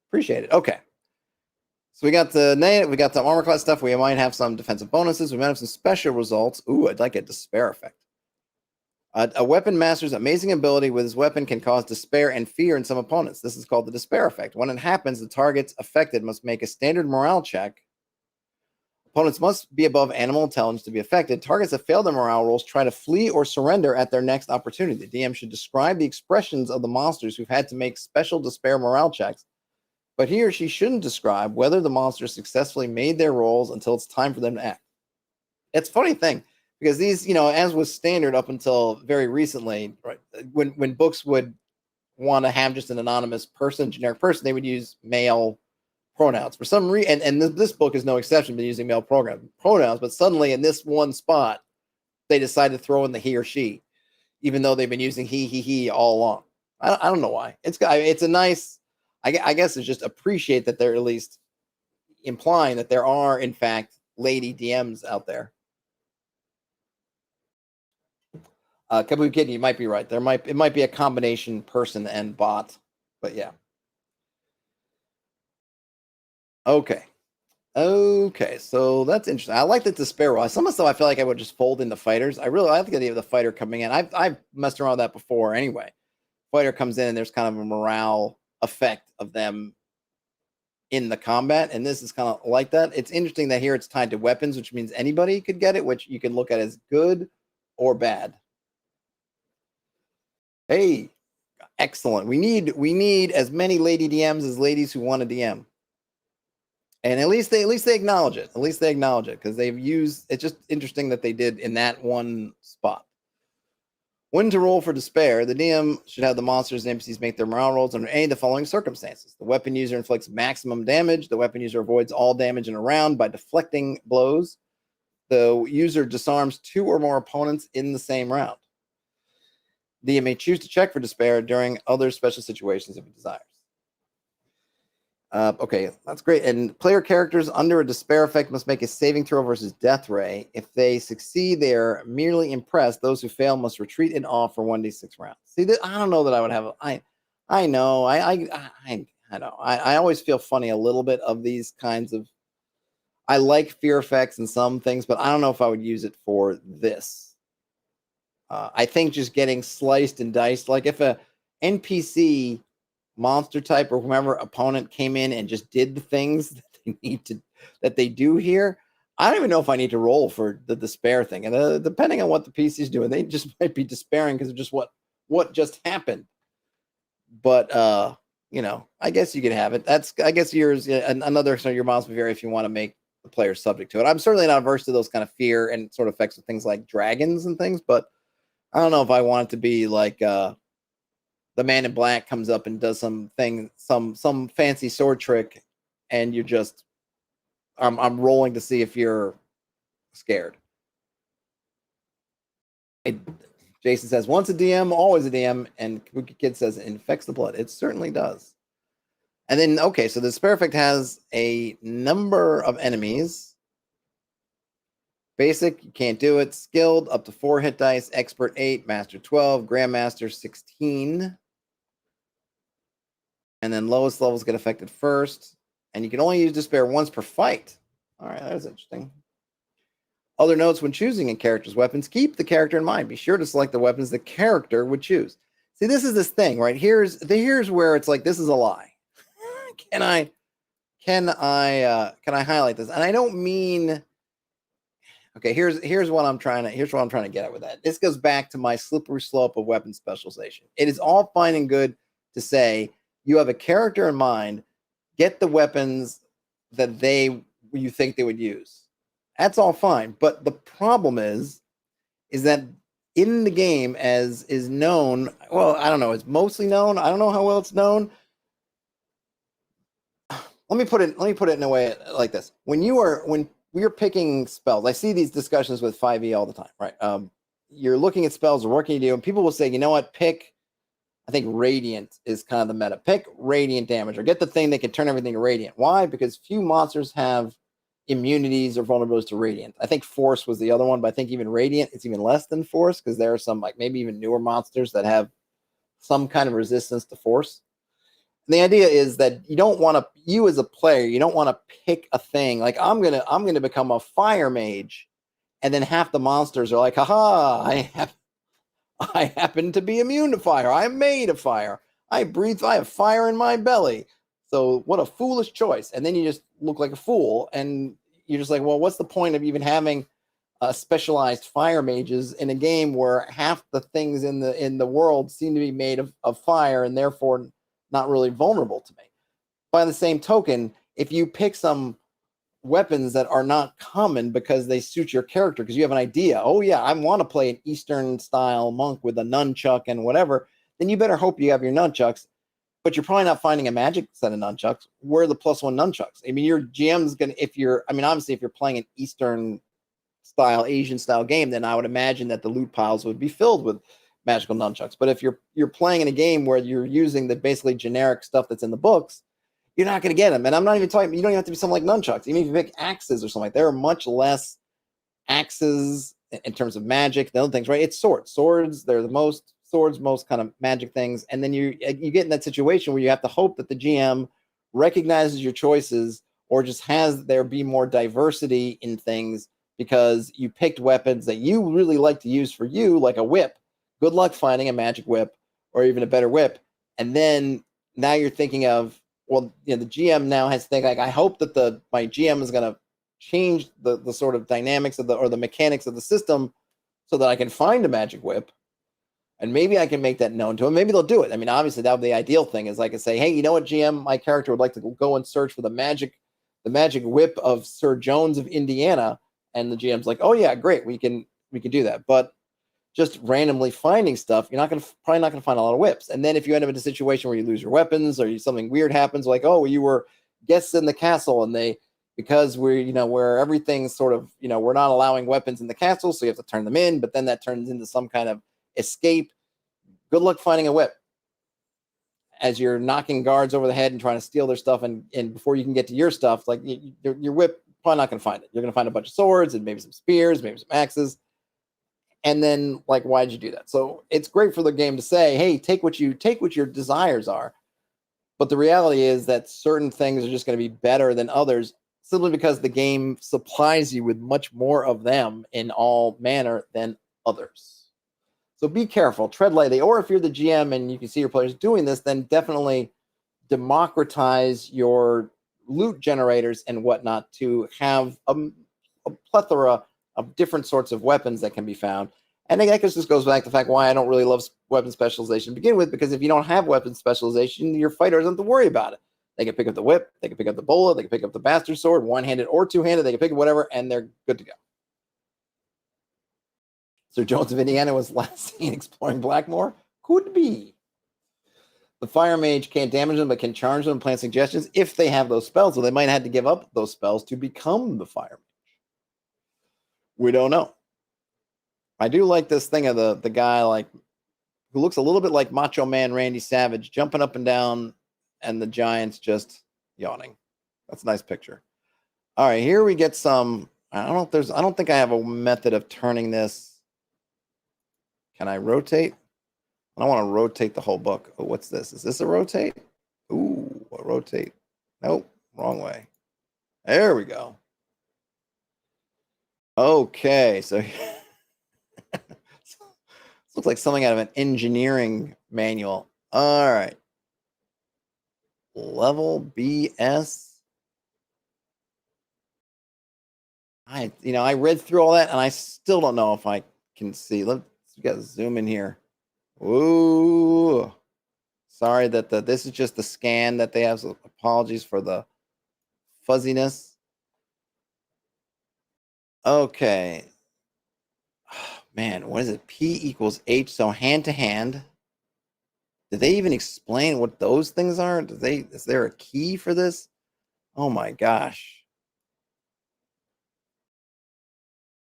Appreciate it. Okay. So we got the armor class stuff. We might have some defensive bonuses. We might have some special results. Ooh, I'd like a despair effect. A weapon master's amazing ability with his weapon can cause despair and fear in some opponents. This is called the despair effect. When it happens, the targets affected must make a standard morale check. Opponents must be above animal intelligence to be affected. Targets that fail their morale rolls try to flee or surrender at their next opportunity. The DM should describe the expressions of the monsters who've had to make special despair morale checks, but he or she shouldn't describe whether the monsters successfully made their rolls until it's time for them to act. It's a funny thing, because these, as was standard up until very recently, right, when books would want to have just an anonymous person, generic person, they would use male pronouns for some reason, and this book is no exception to using male pronouns. But suddenly, in this one spot, they decided to throw in the he or she, even though they've been using he all along. I don't know why. It's a nice. I guess it's just appreciate that they're at least implying that there are in fact lady DMs out there. Kaboo Kid, you might be right. It might be a combination person and bot, but yeah. Okay, so that's interesting. I like the despair roll. Some of the stuff I feel like I would just fold into fighters. I like the idea of the fighter coming in. I've messed around with that before anyway. Fighter comes in and there's kind of a morale effect of them in the combat, and this is kind of like that. It's interesting that here it's tied to weapons, which means anybody could get it, which you can look at as good or bad. Hey, excellent. We need as many lady DMs as ladies who want a DM. And at least they acknowledge it. At least they acknowledge it, because they've used. It's just interesting that they did in that one spot. When to roll for despair, the DM should have the monsters and NPCs make their morale rolls under any of the following circumstances. The weapon user inflicts maximum damage. The weapon user avoids all damage in a round by deflecting blows. The user disarms 2 or more opponents in the same round. The DM may choose to check for despair during other special situations if it desires. Okay, that's great. And player characters under a despair effect must make a saving throw versus death ray. If they succeed, they are merely impressed. Those who fail must retreat in awe for 1d6 rounds. See, I don't know that I would have. I know. I know. I always feel funny a little bit of these kinds of. I like fear effects and some things, but I don't know if I would use it for this. I think just getting sliced and diced, like if NPC monster type or whomever opponent came in and just did the things that they do here, I don't even know if I need to roll for the despair thing. And depending on what the PC's doing, they just might be despairing because of just what just happened. But I guess you could have it. I guess yours another so your models may vary if you want to make the player subject to it. I'm certainly not averse to those kind of fear and sort of effects of things like dragons and things, but I don't know if I want it to be like the man in black comes up and does some fancy sword trick, and you're just I'm rolling to see if you're scared. Jason says, once a DM, always a DM, and Kabuki Kid says it infects the blood. It certainly does. And then, okay, so the despair effect has a number of enemies. Basic, you can't do it. Skilled, up to 4 hit dice. Expert, 8. Master, 12. Grandmaster, 16. And then lowest levels get affected first. And you can only use despair once per fight. All right, that's interesting. Other notes when choosing a character's weapons, keep the character in mind. Be sure to select the weapons the character would choose. See, this is this thing, right? Here's where it's like, this is a lie. Can I highlight this? And I don't mean, okay, here's what I'm trying to get at with that. This goes back to my slippery slope of weapon specialization. It is all fine and good to say you have a character in mind, get the weapons that you think they would use. That's all fine. But the problem is that in the game, as is known, well, I don't know, it's mostly known. I don't know how well it's known. Let me put it in a way like this. When we're picking spells, I see these discussions with 5e all the time, right? You're looking at spells or what can you do, and people will say, you know what, pick, I think Radiant is kind of the meta. Pick Radiant damage or get the thing that can turn everything to Radiant. Why? Because few monsters have immunities or vulnerabilities to Radiant. I think Force was the other one, but I think even Radiant, it's even less than Force because there are some like maybe even newer monsters that have some kind of resistance to Force. And the idea is that you as a player, you don't want to pick a thing like I'm gonna become a fire mage, and then half the monsters are like, haha, I happen to be immune to fire. I'm made of fire. I have fire in my belly. So what a foolish choice. And then you just look like a fool. And you're just like, well, what's the point of even having specialized fire mages in a game where half the things in the world seem to be made of fire and therefore not really vulnerable to me? By the same token, if you pick some weapons that are not common because they suit your character, because you have an idea, oh yeah, I want to play an Eastern style monk with a nunchuck and whatever, then you better hope you have your nunchucks, but you're probably not finding a magic set of nunchucks. Where are the +1 nunchucks? I mean, your GM's gonna, obviously if you're playing an Eastern style, Asian style game, then I would imagine that the loot piles would be filled with magical nunchucks. But if you're playing in a game where you're using the basically generic stuff that's in the books, you're not going to get them. And I'm not even talking, you don't even have to be something like nunchucks. Even if you pick axes or something like that, there are much less axes in terms of magic than other things, right? It's swords. They're the most kind of magic things. And then you get in that situation where you have to hope that the GM recognizes your choices or just has there be more diversity in things because you picked weapons that you really like to use for you, like a whip. Good luck finding a magic whip or even a better whip. And then now you're thinking of, well, the GM now has to think like, I hope that my GM is going to change the sort of dynamics of the mechanics of the system so that I can find a magic whip, and maybe I can make that known to him. Maybe they'll do it. I mean, obviously that would be the ideal thing is I can say, hey, you know what, GM, my character would like to go and search for the magic whip of Sir Jones of Indiana, and the GM's like, oh yeah, great, we can do that. But just randomly finding stuff, you're probably not gonna find a lot of whips. And then if you end up in a situation where you lose your weapons or something weird happens, like, oh, you were guests in the castle and because where everything's sort of, we're not allowing weapons in the castle, so you have to turn them in, but then that turns into some kind of escape. Good luck finding a whip as you're knocking guards over the head and trying to steal their stuff, and before you can get to your stuff, like your whip, probably not gonna find it. You're gonna find a bunch of swords and maybe some spears, maybe some axes. And then, like, why did you do that? So it's great for the game to say, hey, take what your desires are. But the reality is that certain things are just going to be better than others simply because the game supplies you with much more of them in all manner than others. So be careful, tread lightly. Or if you're the GM and you can see your players doing this, then definitely democratize your loot generators and whatnot to have a plethora of different sorts of weapons that can be found. And I guess this goes back to the fact why I don't really love weapon specialization to begin with, because if you don't have weapon specialization, your fighter doesn't have to worry about it. They can pick up the whip, they can pick up the bullet, they can pick up the bastard sword, one-handed or two-handed, they can pick up whatever, and they're good to go. Sir Jones of Indiana was last seen exploring Blackmoor? Could be. The Fire Mage can't damage them, but can charge them and plant suggestions if they have those spells. So they might have to give up those spells to become the Fire Mage. We don't know. I do like this thing of the guy who looks a little bit like Macho Man Randy Savage, jumping up and down, and the Giants just yawning. That's a nice picture. All right, here we get some. I don't think I have a method of turning this. Can I rotate? I don't want to rotate the whole book. Oh, what's this? Is this a rotate? Ooh, a rotate. Nope, wrong way. There we go. Okay, so this looks like something out of an engineering manual. All right. Level BS. I read through all that and I still don't know if I can see. Let's zoom in here. Ooh. Sorry that this is just the scan that they have. So apologies for the fuzziness. Okay. Oh, man, what is it? P equals H. So hand to hand. Did they even explain what those things are? Is there a key for this? Oh my gosh.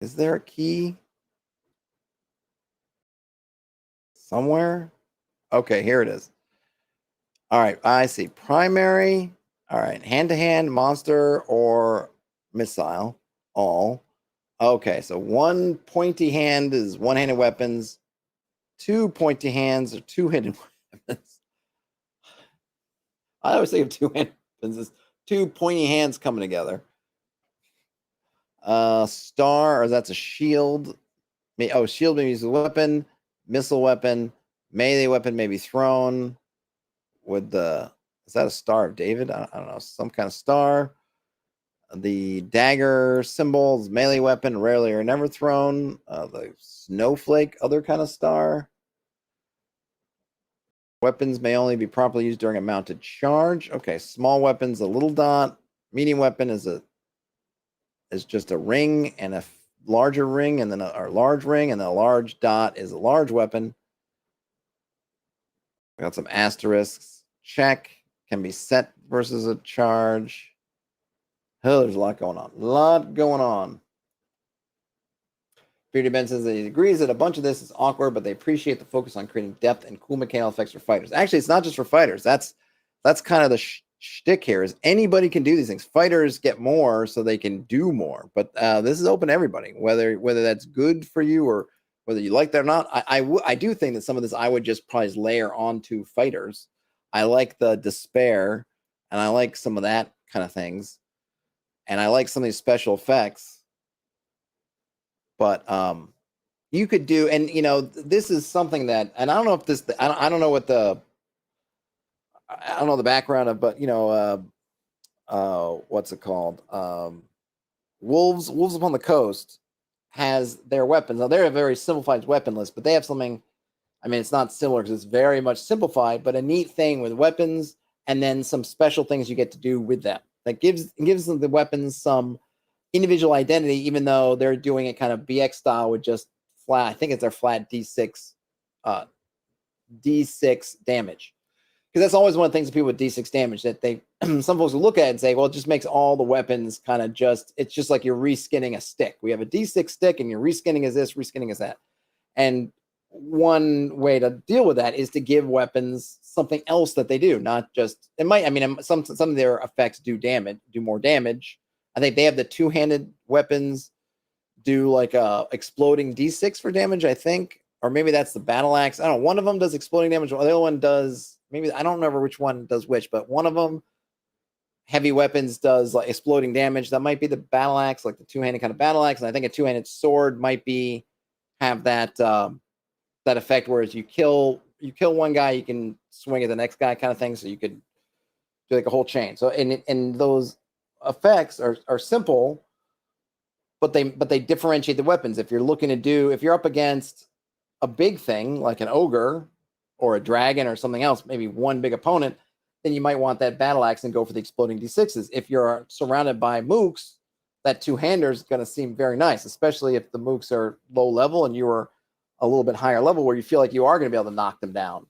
Is there a key? Somewhere? Okay, here it is. All right, I see. Primary. All right, hand-to-hand, monster, or missile. All. Okay, so one pointy hand is one-handed weapons. Two pointy hands are two-handed weapons. I always think of two-handed weapons as two pointy hands coming together. Star, or that's a shield. Oh, shield maybe is a weapon. Missile weapon. Melee weapon may be thrown. Is that a Star of David? I don't know. Some kind of star. The dagger symbols, melee weapon, rarely or never thrown. The snowflake, other kind of star. Weapons may only be properly used during a mounted charge. Okay, small weapons, a little dot. Medium weapon is just a ring and a larger ring, and then a large ring, and then a large dot is a large weapon. We got some asterisks. Check can be set versus a charge. Oh, there's a lot going on. Peter Ben says that he agrees that a bunch of this is awkward, but they appreciate the focus on creating depth and cool mechanical effects for fighters. Actually, it's not just for fighters. That's kind of the shtick here. Is anybody can do these things. Fighters get more, so they can do more. But this is open to everybody, whether that's good for you or whether you like that or not. I do think that some of this I would just probably layer onto fighters. I like the despair, and I like some of that kind of things. And I like some of these special effects, but you could do, and this is something that, and I don't know if this, I don't know what I don't know the background of, but what's it called? Wolves Upon the Coast has their weapons. Now they're a very simplified weapon list, but they have something. I mean, it's not similar because it's very much simplified, but a neat thing with weapons, and then some special things you get to do with them. That gives the weapons some individual identity, even though they're doing it kind of BX style with just flat. I think it's their flat D6 damage, because that's always one of the things that people with D6 damage that they some folks will look at and say, well, it just makes all the weapons kind of it's just like you're reskinning a stick. We have a D6 stick, and your reskinning is this, reskinning is that, and one way to deal with that is to give weapons something else that they do, not just some of their effects do more damage. I think they have the two-handed weapons do like a exploding D6 for damage, I think, or maybe that's the battle axe. I don't know. One of them does exploding damage, while the other one does, maybe I don't remember which one does which, but one of them, heavy weapons, does like exploding damage. That might be the battle axe, like the two-handed kind of battle axe, and I think a two-handed sword might have that that effect, whereas you kill one guy, you can swing at the next guy kind of thing. So you could do like a whole chain. So and those effects are simple, but they differentiate the weapons. If you're up against a big thing like an ogre or a dragon or something else, maybe one big opponent, then you might want that battle axe and go for the exploding D6s. If you're surrounded by mooks, that two-hander is going to seem very nice, especially if the mooks are low level and you are a little bit higher level where you feel like you are going to be able to knock them down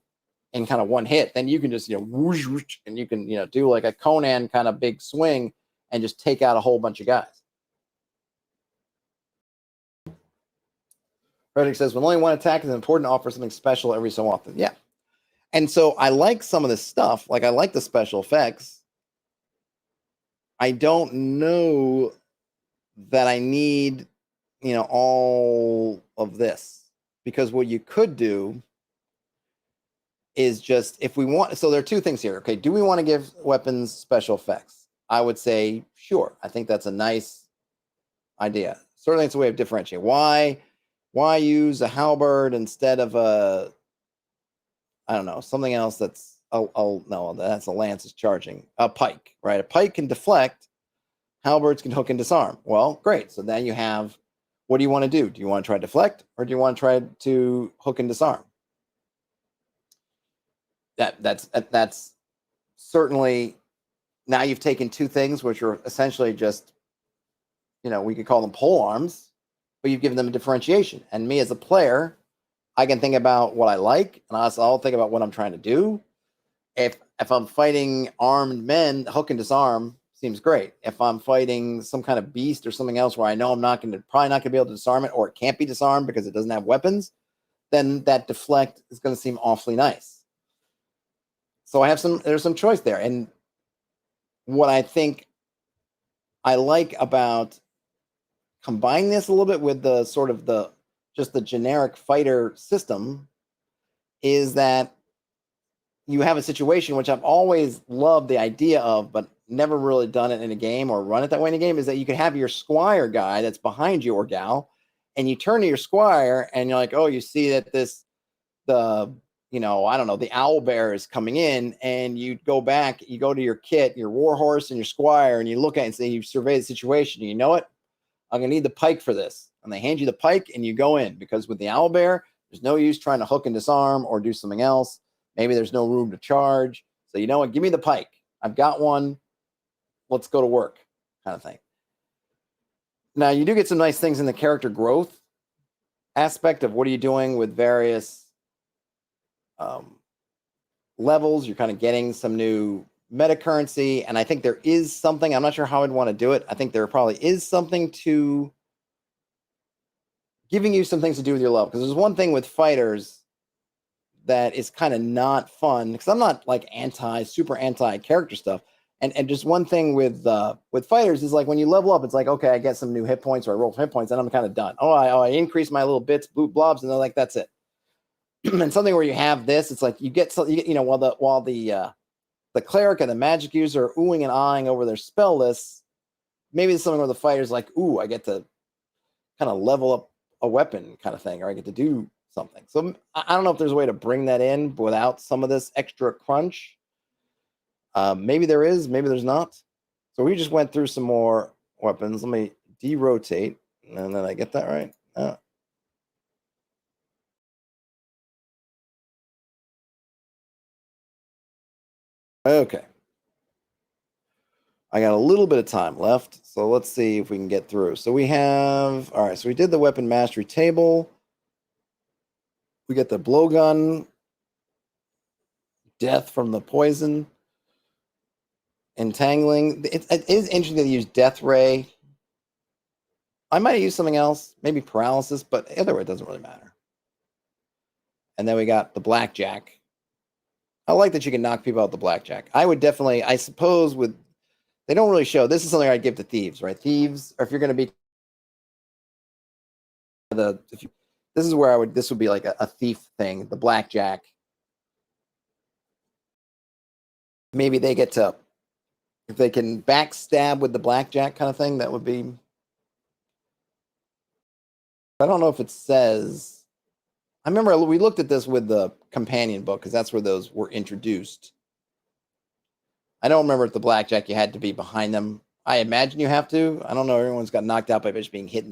in kind of one hit. Then you can just, whoosh, whoosh, and you can, do like a Conan kind of big swing and just take out a whole bunch of guys. Reddick says, when only one attack is important to offer something special every so often. Yeah. And so I like some of this stuff. Like I like the special effects. I don't know that I need, all of this, because what you could do is just, if we want, so there are two things here. Okay. Do we want to give weapons special effects? I would say, sure. I think that's a nice idea. Certainly it's a way of differentiating. Why use a halberd instead of I don't know, something else that's, no, that's a lance is charging. A pike, right? A pike can deflect, halberds can hook and disarm. Well, great. So then you have, what do you want to do? Do you want to try to deflect, or do you want to try to hook and disarm? That's certainly, now you've taken two things which are essentially just, we could call them pole arms, but you've given them a differentiation. And me as a player, I can think about what I like, and I'll think about what I'm trying to do. If I'm fighting armed men, hook and disarm seems great. If I'm fighting some kind of beast or something else where I know I'm probably not going to be able to disarm it, or it can't be disarmed because it doesn't have weapons, then that deflect is going to seem awfully nice. So there's some choice there. And what I think I like about combining this a little bit with the sort of the generic fighter system is that you have a situation, which I've always loved the idea of, but never really done it in a game or run it that way in a game, is that you could have your squire guy that's behind you, or gal, and you turn to your squire and you're like, oh, you see that I don't know, the owl bear is coming in, and you go to your kit, your war horse and your squire, and you look at it and say, you survey the situation. You know what? I'm going to need the pike for this. And they hand you the pike and you go in, because with the owl bear, there's no use trying to hook and disarm or do something else. Maybe there's no room to charge. So you know what? Give me the pike. I've got one. Let's go to work, kind of thing. Now, you do get some nice things in the character growth aspect of what are you doing with various levels. You're kind of getting some new meta currency. And I think there is something, I'm not sure how I'd want to do it. I think there probably is something to giving you some things to do with your level. Because there's one thing with fighters that is kind of not fun, because I'm not like super anti character stuff. And just one thing with fighters is like when you level up, it's like, okay, I get some new hit points, or I roll hit points, and I'm kind of done. I increase my little bits, blobs, and they're like, that's it. And something where you have this, it's like you get while the cleric and the magic user are oohing and eyeing over their spell lists, maybe it's something where the fighter's like, ooh, I get to kind of level up a weapon kind of thing, or I get to do something. So I don't know if there's a way to bring that in without some of this extra crunch. Maybe there is, maybe there's not. So we just went through some more weapons. Let me derotate, and then I get that right. Okay. I got a little bit of time left, so let's see if we can get through. So we have, all right, so we did the weapon mastery table. We get the blowgun, death from the poison, entangling. It is interesting that they use death ray. I might have used something else, maybe paralysis, but either way, it doesn't really matter. And then we got the blackjack. I like that you can knock people out with the blackjack. I would definitely, I suppose, they don't really show. This is something I'd give to thieves, right? Thieves, or if you're going to be this is where this would be like a thief thing, the blackjack. Maybe they get to, if they can backstab with the blackjack kind of thing, that would be, I don't know if it says I remember we looked at this with the companion book because that's where those were introduced. I don't remember if the blackjack you had to be behind them. I imagine you have to. I don't know. Everyone's got knocked out by just being hit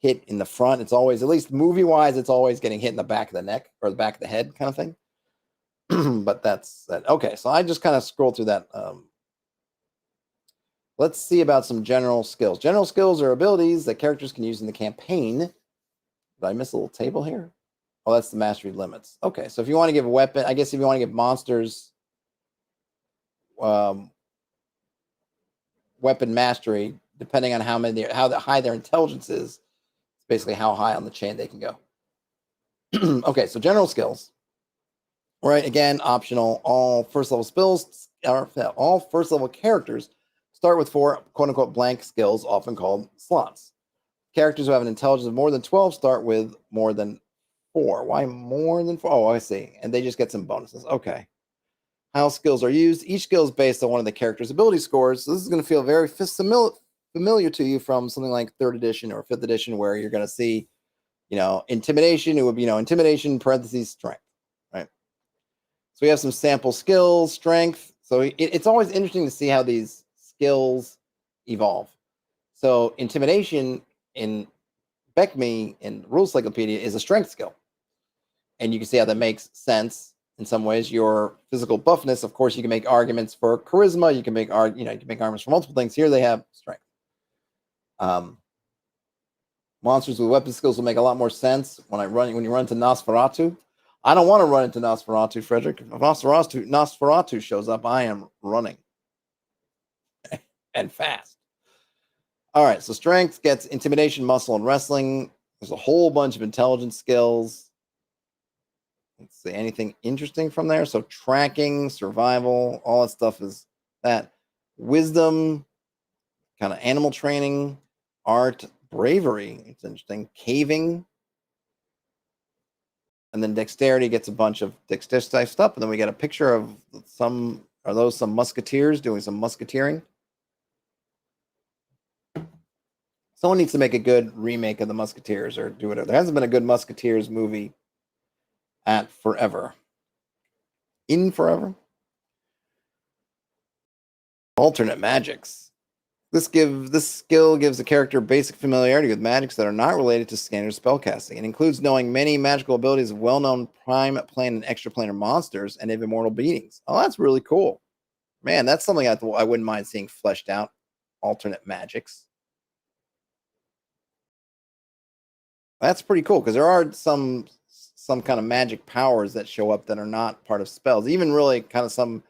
in the front. It's always, at least movie wise, it's always getting hit in the back of the neck or the back of the head kind of thing. But that's that. Okay, so I just kind of scrolled through that. Let's see about some general skills. General skills are abilities that characters can use in the campaign. Did I miss a little table here? Oh, that's the mastery limits. Okay, so if you want to give a weapon, I guess if you want to give monsters weapon mastery, depending on how high their intelligence is, it's basically how high on the chain they can go. Okay, so general skills. Right, again, optional. All first level skills, all first level characters start with 4 quote unquote blank skills, often called slots. Characters who have an intelligence of more than 12 start with more than 4. Why more than 4? Oh, I see. And they just get some bonuses. Okay. How skills are used. Each skill is based on one of the character's ability scores. So this is going to feel very familiar to you from something like 3rd edition or 5th edition, where you're going to see, intimidation. It would be, intimidation parentheses strength, right? So we have some sample skills, strength. So it's always interesting to see how these skills evolve. So intimidation in BECMI and Rules Cyclopedia is a strength skill. And you can see how that makes sense in some ways. Your physical buffness, of course, you can make arguments for charisma. You can make arguments for multiple things. Here they have strength. Monsters with weapon skills will make a lot more sense when you run into Nosferatu. I don't want to run into Nosferatu, Frederick. If Nosferatu shows up, I am running. And fast. All right, so strength gets intimidation, muscle, and wrestling. There's a whole bunch of intelligence skills. Let's see, anything interesting from there? So tracking, survival, all that stuff is that. Wisdom, kind of animal training, art, bravery. It's interesting. Caving. And then dexterity gets a bunch of dexterity stuff. And then we get a picture of some musketeers doing some musketeering. Someone needs to make a good remake of the Musketeers or do whatever. There hasn't been a good Musketeers movie in forever. Alternate magics. This skill gives the character basic familiarity with magics that are not related to standard spellcasting. It includes knowing many magical abilities of well-known prime, plane, and extraplanar monsters and of immortal beings. Oh, that's really cool. Man, that's something I wouldn't mind seeing fleshed out. Alternate magics. That's pretty cool because there are some kind of magic powers that show up that are not part of spells. Even really kind of some,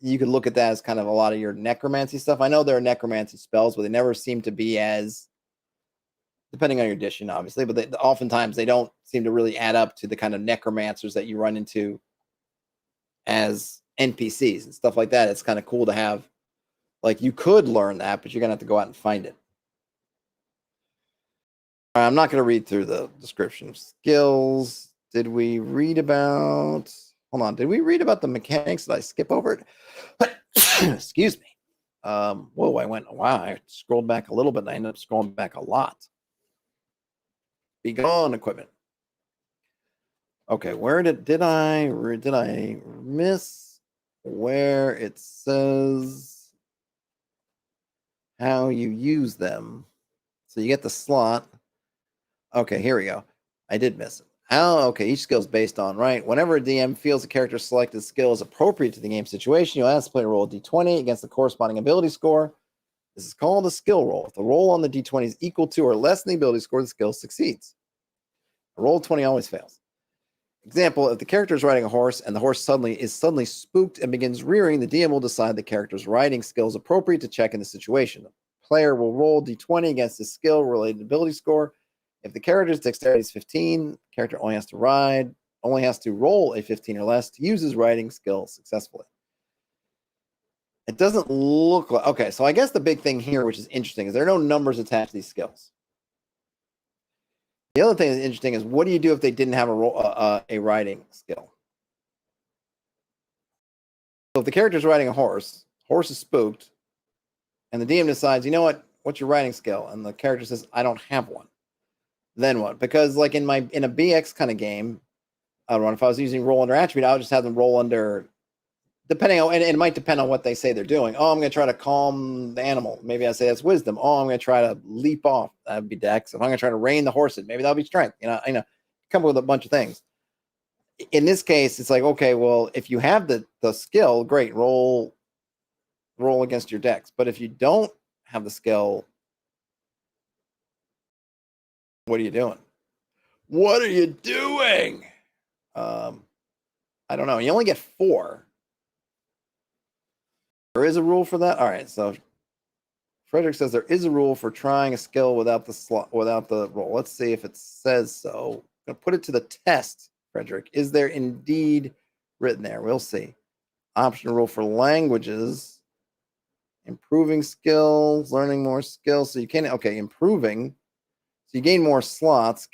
you could look at that as kind of a lot of your necromancy stuff. I know there are necromancy spells, but they never seem to be as, depending on your edition, obviously, but oftentimes they don't seem to really add up to the kind of necromancers that you run into as NPCs and stuff like that. It's kind of cool to have, like, you could learn that, but you're going to have to go out and find it. I'm not going to read through the description of skills. Did we read about the mechanics? Did I skip over it? Excuse me. Whoa, I scrolled back a little bit and I ended up scrolling back a lot. Be gone, equipment. Okay, where did I miss where it says how you use them? So you get the slot. Okay, here we go. I did miss it. Okay, each skill is based on, right? Whenever a DM feels a character's selected skill is appropriate to the game situation, you'll ask the player to roll a d20 against the corresponding ability score. This is called a skill roll. If the roll on the d20 is equal to or less than the ability score, the skill succeeds. A roll 20 always fails. Example, if the character is riding a horse and the horse is suddenly spooked and begins rearing, the DM will decide the character's riding skill is appropriate to check in the situation. The player will roll d20 against the skill-related ability score. If the character's dexterity is 15, the character only has to roll a 15 or less to use his riding skill successfully. It doesn't look like, okay, so I guess the big thing here, which is interesting, is there are no numbers attached to these skills. The other thing that's interesting is, what do you do if they didn't have a riding skill? So if the character's riding a horse is spooked, and the DM decides, you know what, what's your riding skill? And the character says, I don't have one. Then what? Because like in a BX kind of game, I don't know, if I was using roll under attribute, I would just have them roll under, depending on, and it might depend on what they say they're doing. Oh, I'm going to try to calm the animal. Maybe I say that's wisdom. Oh, I'm going to try to leap off. That would be dex. If I'm going to try to rein the horse in, maybe that'll be strength. Come up with a bunch of things. In this case, it's like, okay, well, if you have the skill, great, roll against your dex. But if you don't have the skill, what are you doing? What are you doing? I don't know. You only get 4. There is a rule for that. All right. So Frederick says there is a rule for trying a skill without the roll. Let's see if it says so. I'm going to put it to the test, Frederick. Is there indeed written there? We'll see. Optional rule for languages. Improving skills, learning more skills. So you can, okay, improving. So you gain more slots.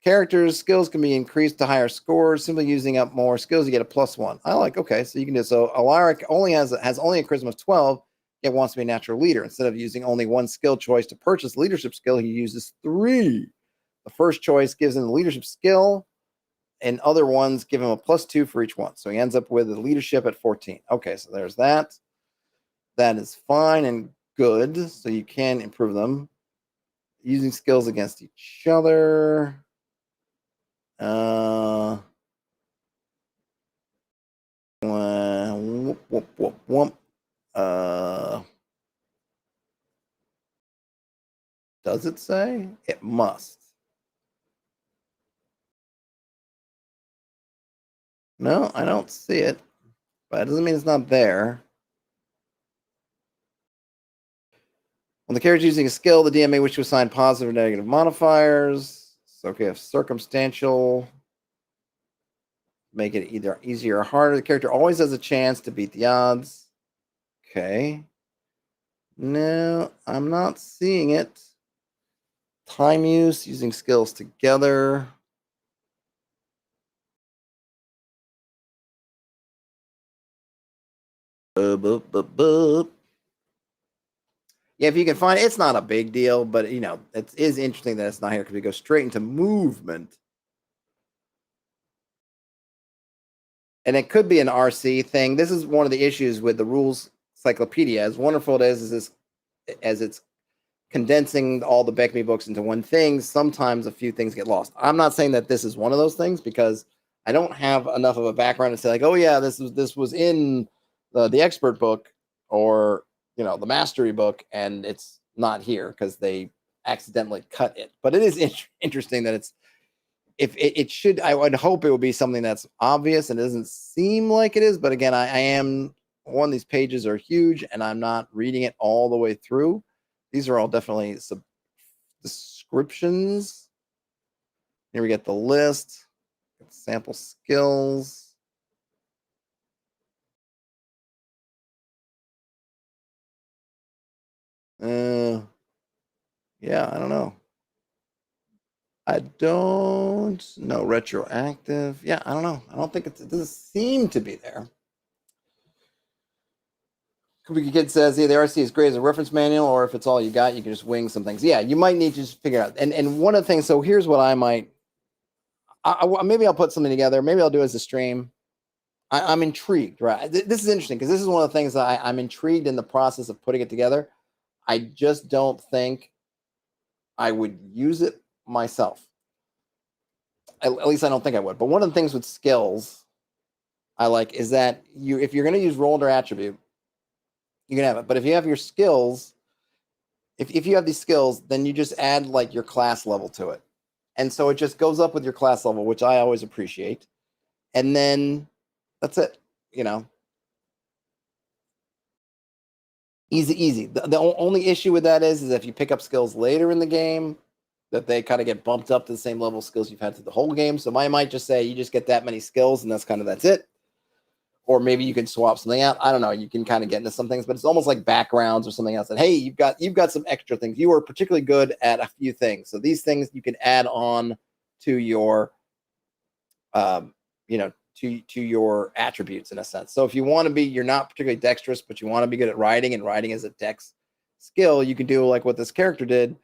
Characters' skills can be increased to higher scores. Simply using up more skills, you get a +1. I like, okay, so you can do it. So Alaric has only a charisma of 12, yet wants to be a natural leader. Instead of using only 1 skill choice to purchase leadership skill, he uses 3. The first choice gives him the leadership skill, and other ones give him a +2 for each one. So he ends up with the leadership at 14. Okay, so there's that. That is fine and good. So you can improve them. Using skills against each other. Does it say? It must. No, I don't see it, but it doesn't mean it's not there. When the character is using a skill, the DM may wish to assign positive or negative modifiers. So, okay, if circumstantial, make it either easier or harder. The character always has a chance to beat the odds. Okay. No, I'm not seeing it. Time use, using skills together. Yeah, if you can find it, it's not a big deal, but it is interesting that it's not here because we go straight into movement. And it could be an RC thing. This is one of the issues with the Rules Cyclopedia. As wonderful it is as it's condensing all the BECMI books into one thing, sometimes a few things get lost. I'm not saying that this is one of those things because I don't have enough of a background to say like, oh yeah, this was in the expert book or the mastery book, and it's not here because they accidentally cut it. But it is interesting that it's, if it should, I would hope it would be something that's obvious, and it doesn't seem like it is. But again, I am, one of these pages are huge and I'm not reading it all the way through. These are all definitely descriptions. Here we get the list, sample skills. Yeah, I don't know. I don't know. Retroactive. Yeah, I don't know. I don't think it doesn't seem to be there. Kid says, yeah, the RC is great as a reference manual, or if it's all you got, you can just wing some things. Yeah, you might need to just figure out. And one of the things, so here's what I might, maybe I'll put something together. Maybe I'll do it as a stream. I'm intrigued, right? This is interesting because this is one of the things that I'm intrigued in the process of putting it together. I just don't think I would use it myself. At least I don't think I would. But one of the things with skills I like is that if you're going to use role under attribute, you can have it. But if you have your skills, if you have these skills, then you just add like your class level to it. And so it just goes up with your class level, which I always appreciate. And then that's it, Easy. The only issue with that is if you pick up skills later in the game, that they kind of get bumped up to the same level of skills you've had through the whole game. So I might just say you just get that many skills and that's it. Or maybe you can swap something out. I don't know. You can kind of get into some things, but it's almost like backgrounds or something else. That hey, you've got some extra things. You are particularly good at a few things. So these things you can add on to your, to your attributes in a sense. So if you want to be, you're not particularly dexterous, but you want to be good at writing, and writing is a dex skill, you can do like what this character did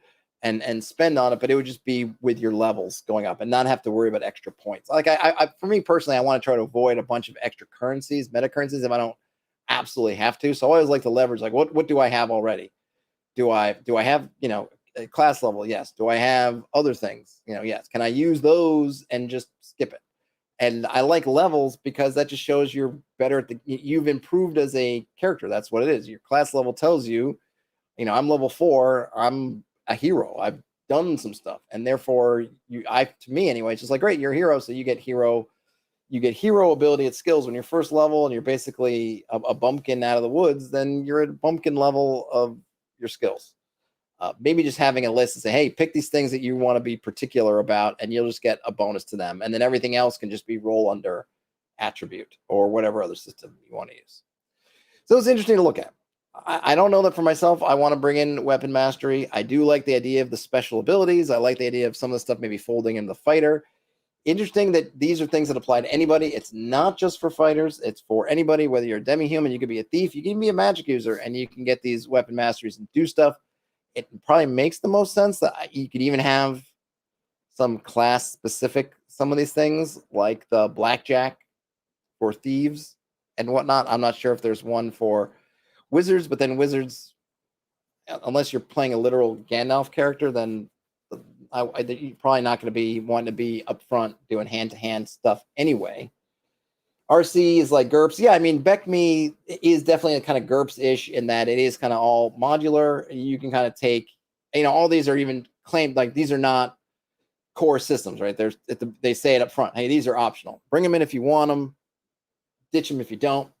and spend on it, but it would just be with your levels going up and not have to worry about extra points. Like I for me personally, I want to try to avoid a bunch of extra currencies, meta currencies, if I don't absolutely have to. So I always like to leverage, like, what do I have already? Do I have, a class level? Yes. Do I have other things? Yes. Can I use those and just skip it? And I like levels because that just shows you're better at you've improved as a character. That's what it is. Your class level tells you, I'm level 4, I'm a hero. I've done some stuff. And therefore to me anyway, it's just like, great, you're a hero. So you get hero ability at skills when you're first level and you're basically a bumpkin out of the woods, then you're at a bumpkin level of your skills. Maybe just having a list and say, hey, pick these things that you want to be particular about, and you'll just get a bonus to them. And then everything else can just be roll under attribute or whatever other system you want to use. So it's interesting to look at. I don't know that for myself. I want to bring in weapon mastery. I do like the idea of the special abilities. I like the idea of some of the stuff maybe folding in the fighter. Interesting that these are things that apply to anybody. It's not just for fighters. It's for anybody, whether you're a demi-human, you could be a thief, you can be a magic user, and you can get these weapon masteries and do stuff. It probably makes the most sense that you could even have some class-specific, some of these things, like the blackjack for thieves and whatnot. I'm not sure if there's one for wizards, but then wizards, unless you're playing a literal Gandalf character, then you're probably not going to be wanting to be up front doing hand-to-hand stuff anyway. RC is like GURPS. Yeah, I mean, BECMI is definitely a kind of GURPS-ish in that it is kind of all modular. You can kind of take, all these are even claimed, like these are not core systems, right? They say it up front. Hey, these are optional. Bring them in if you want them. Ditch them if you don't.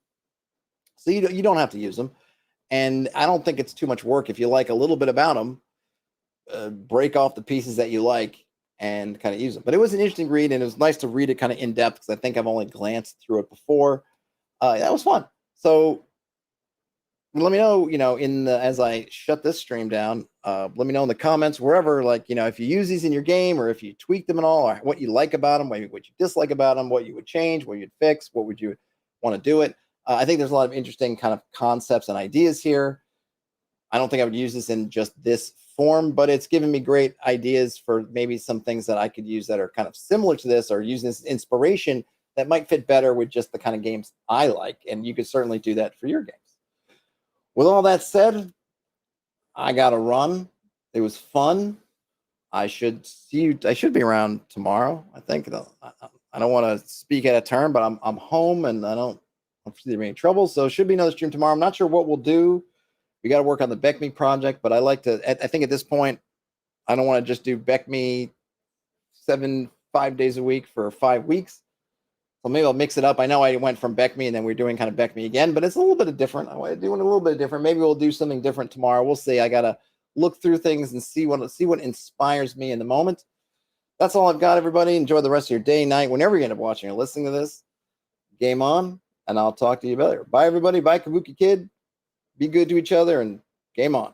So you don't have to use them. And I don't think it's too much work if you like a little bit about them. Break off the pieces that you like and kind of use them. But it was an interesting read, and it was nice to read it kind of in depth because I think I've only glanced through it before. That was fun. So let me know, as I shut this stream down, let me know in the comments, wherever, like, if you use these in your game or if you tweak them at all, or what you like about them, what you dislike about them, what you would change, what you'd fix, what would you want to do it. I think there's a lot of interesting kind of concepts and ideas here. I don't think I would use this in just this form, but it's given me great ideas for maybe some things that I could use that are kind of similar to this, or using this inspiration that might fit better with just the kind of games I like. And you could certainly do that for your games. With all that said, I got to run. It was fun. I should be around tomorrow. I think I don't want to speak at a turn, but I'm home and I don't see there any trouble. So it should be another stream tomorrow. I'm not sure what we'll do. We got to work on the BECMI project, but I think at this point, I don't want to just do BECMI 5 days a week for 5 weeks. So maybe I'll mix it up. I know I went from BECMI and then we're doing kind of BECMI again, but it's a little bit different. I want to do it a little bit different. Maybe we'll do something different tomorrow. We'll see. I got to look through things and see what inspires me in the moment. That's all I've got, everybody. Enjoy the rest of your day, night, whenever you end up watching or listening to this. Game on, and I'll talk to you later. Bye, everybody. Bye, Kabuki Kid. Be good to each other, and game on.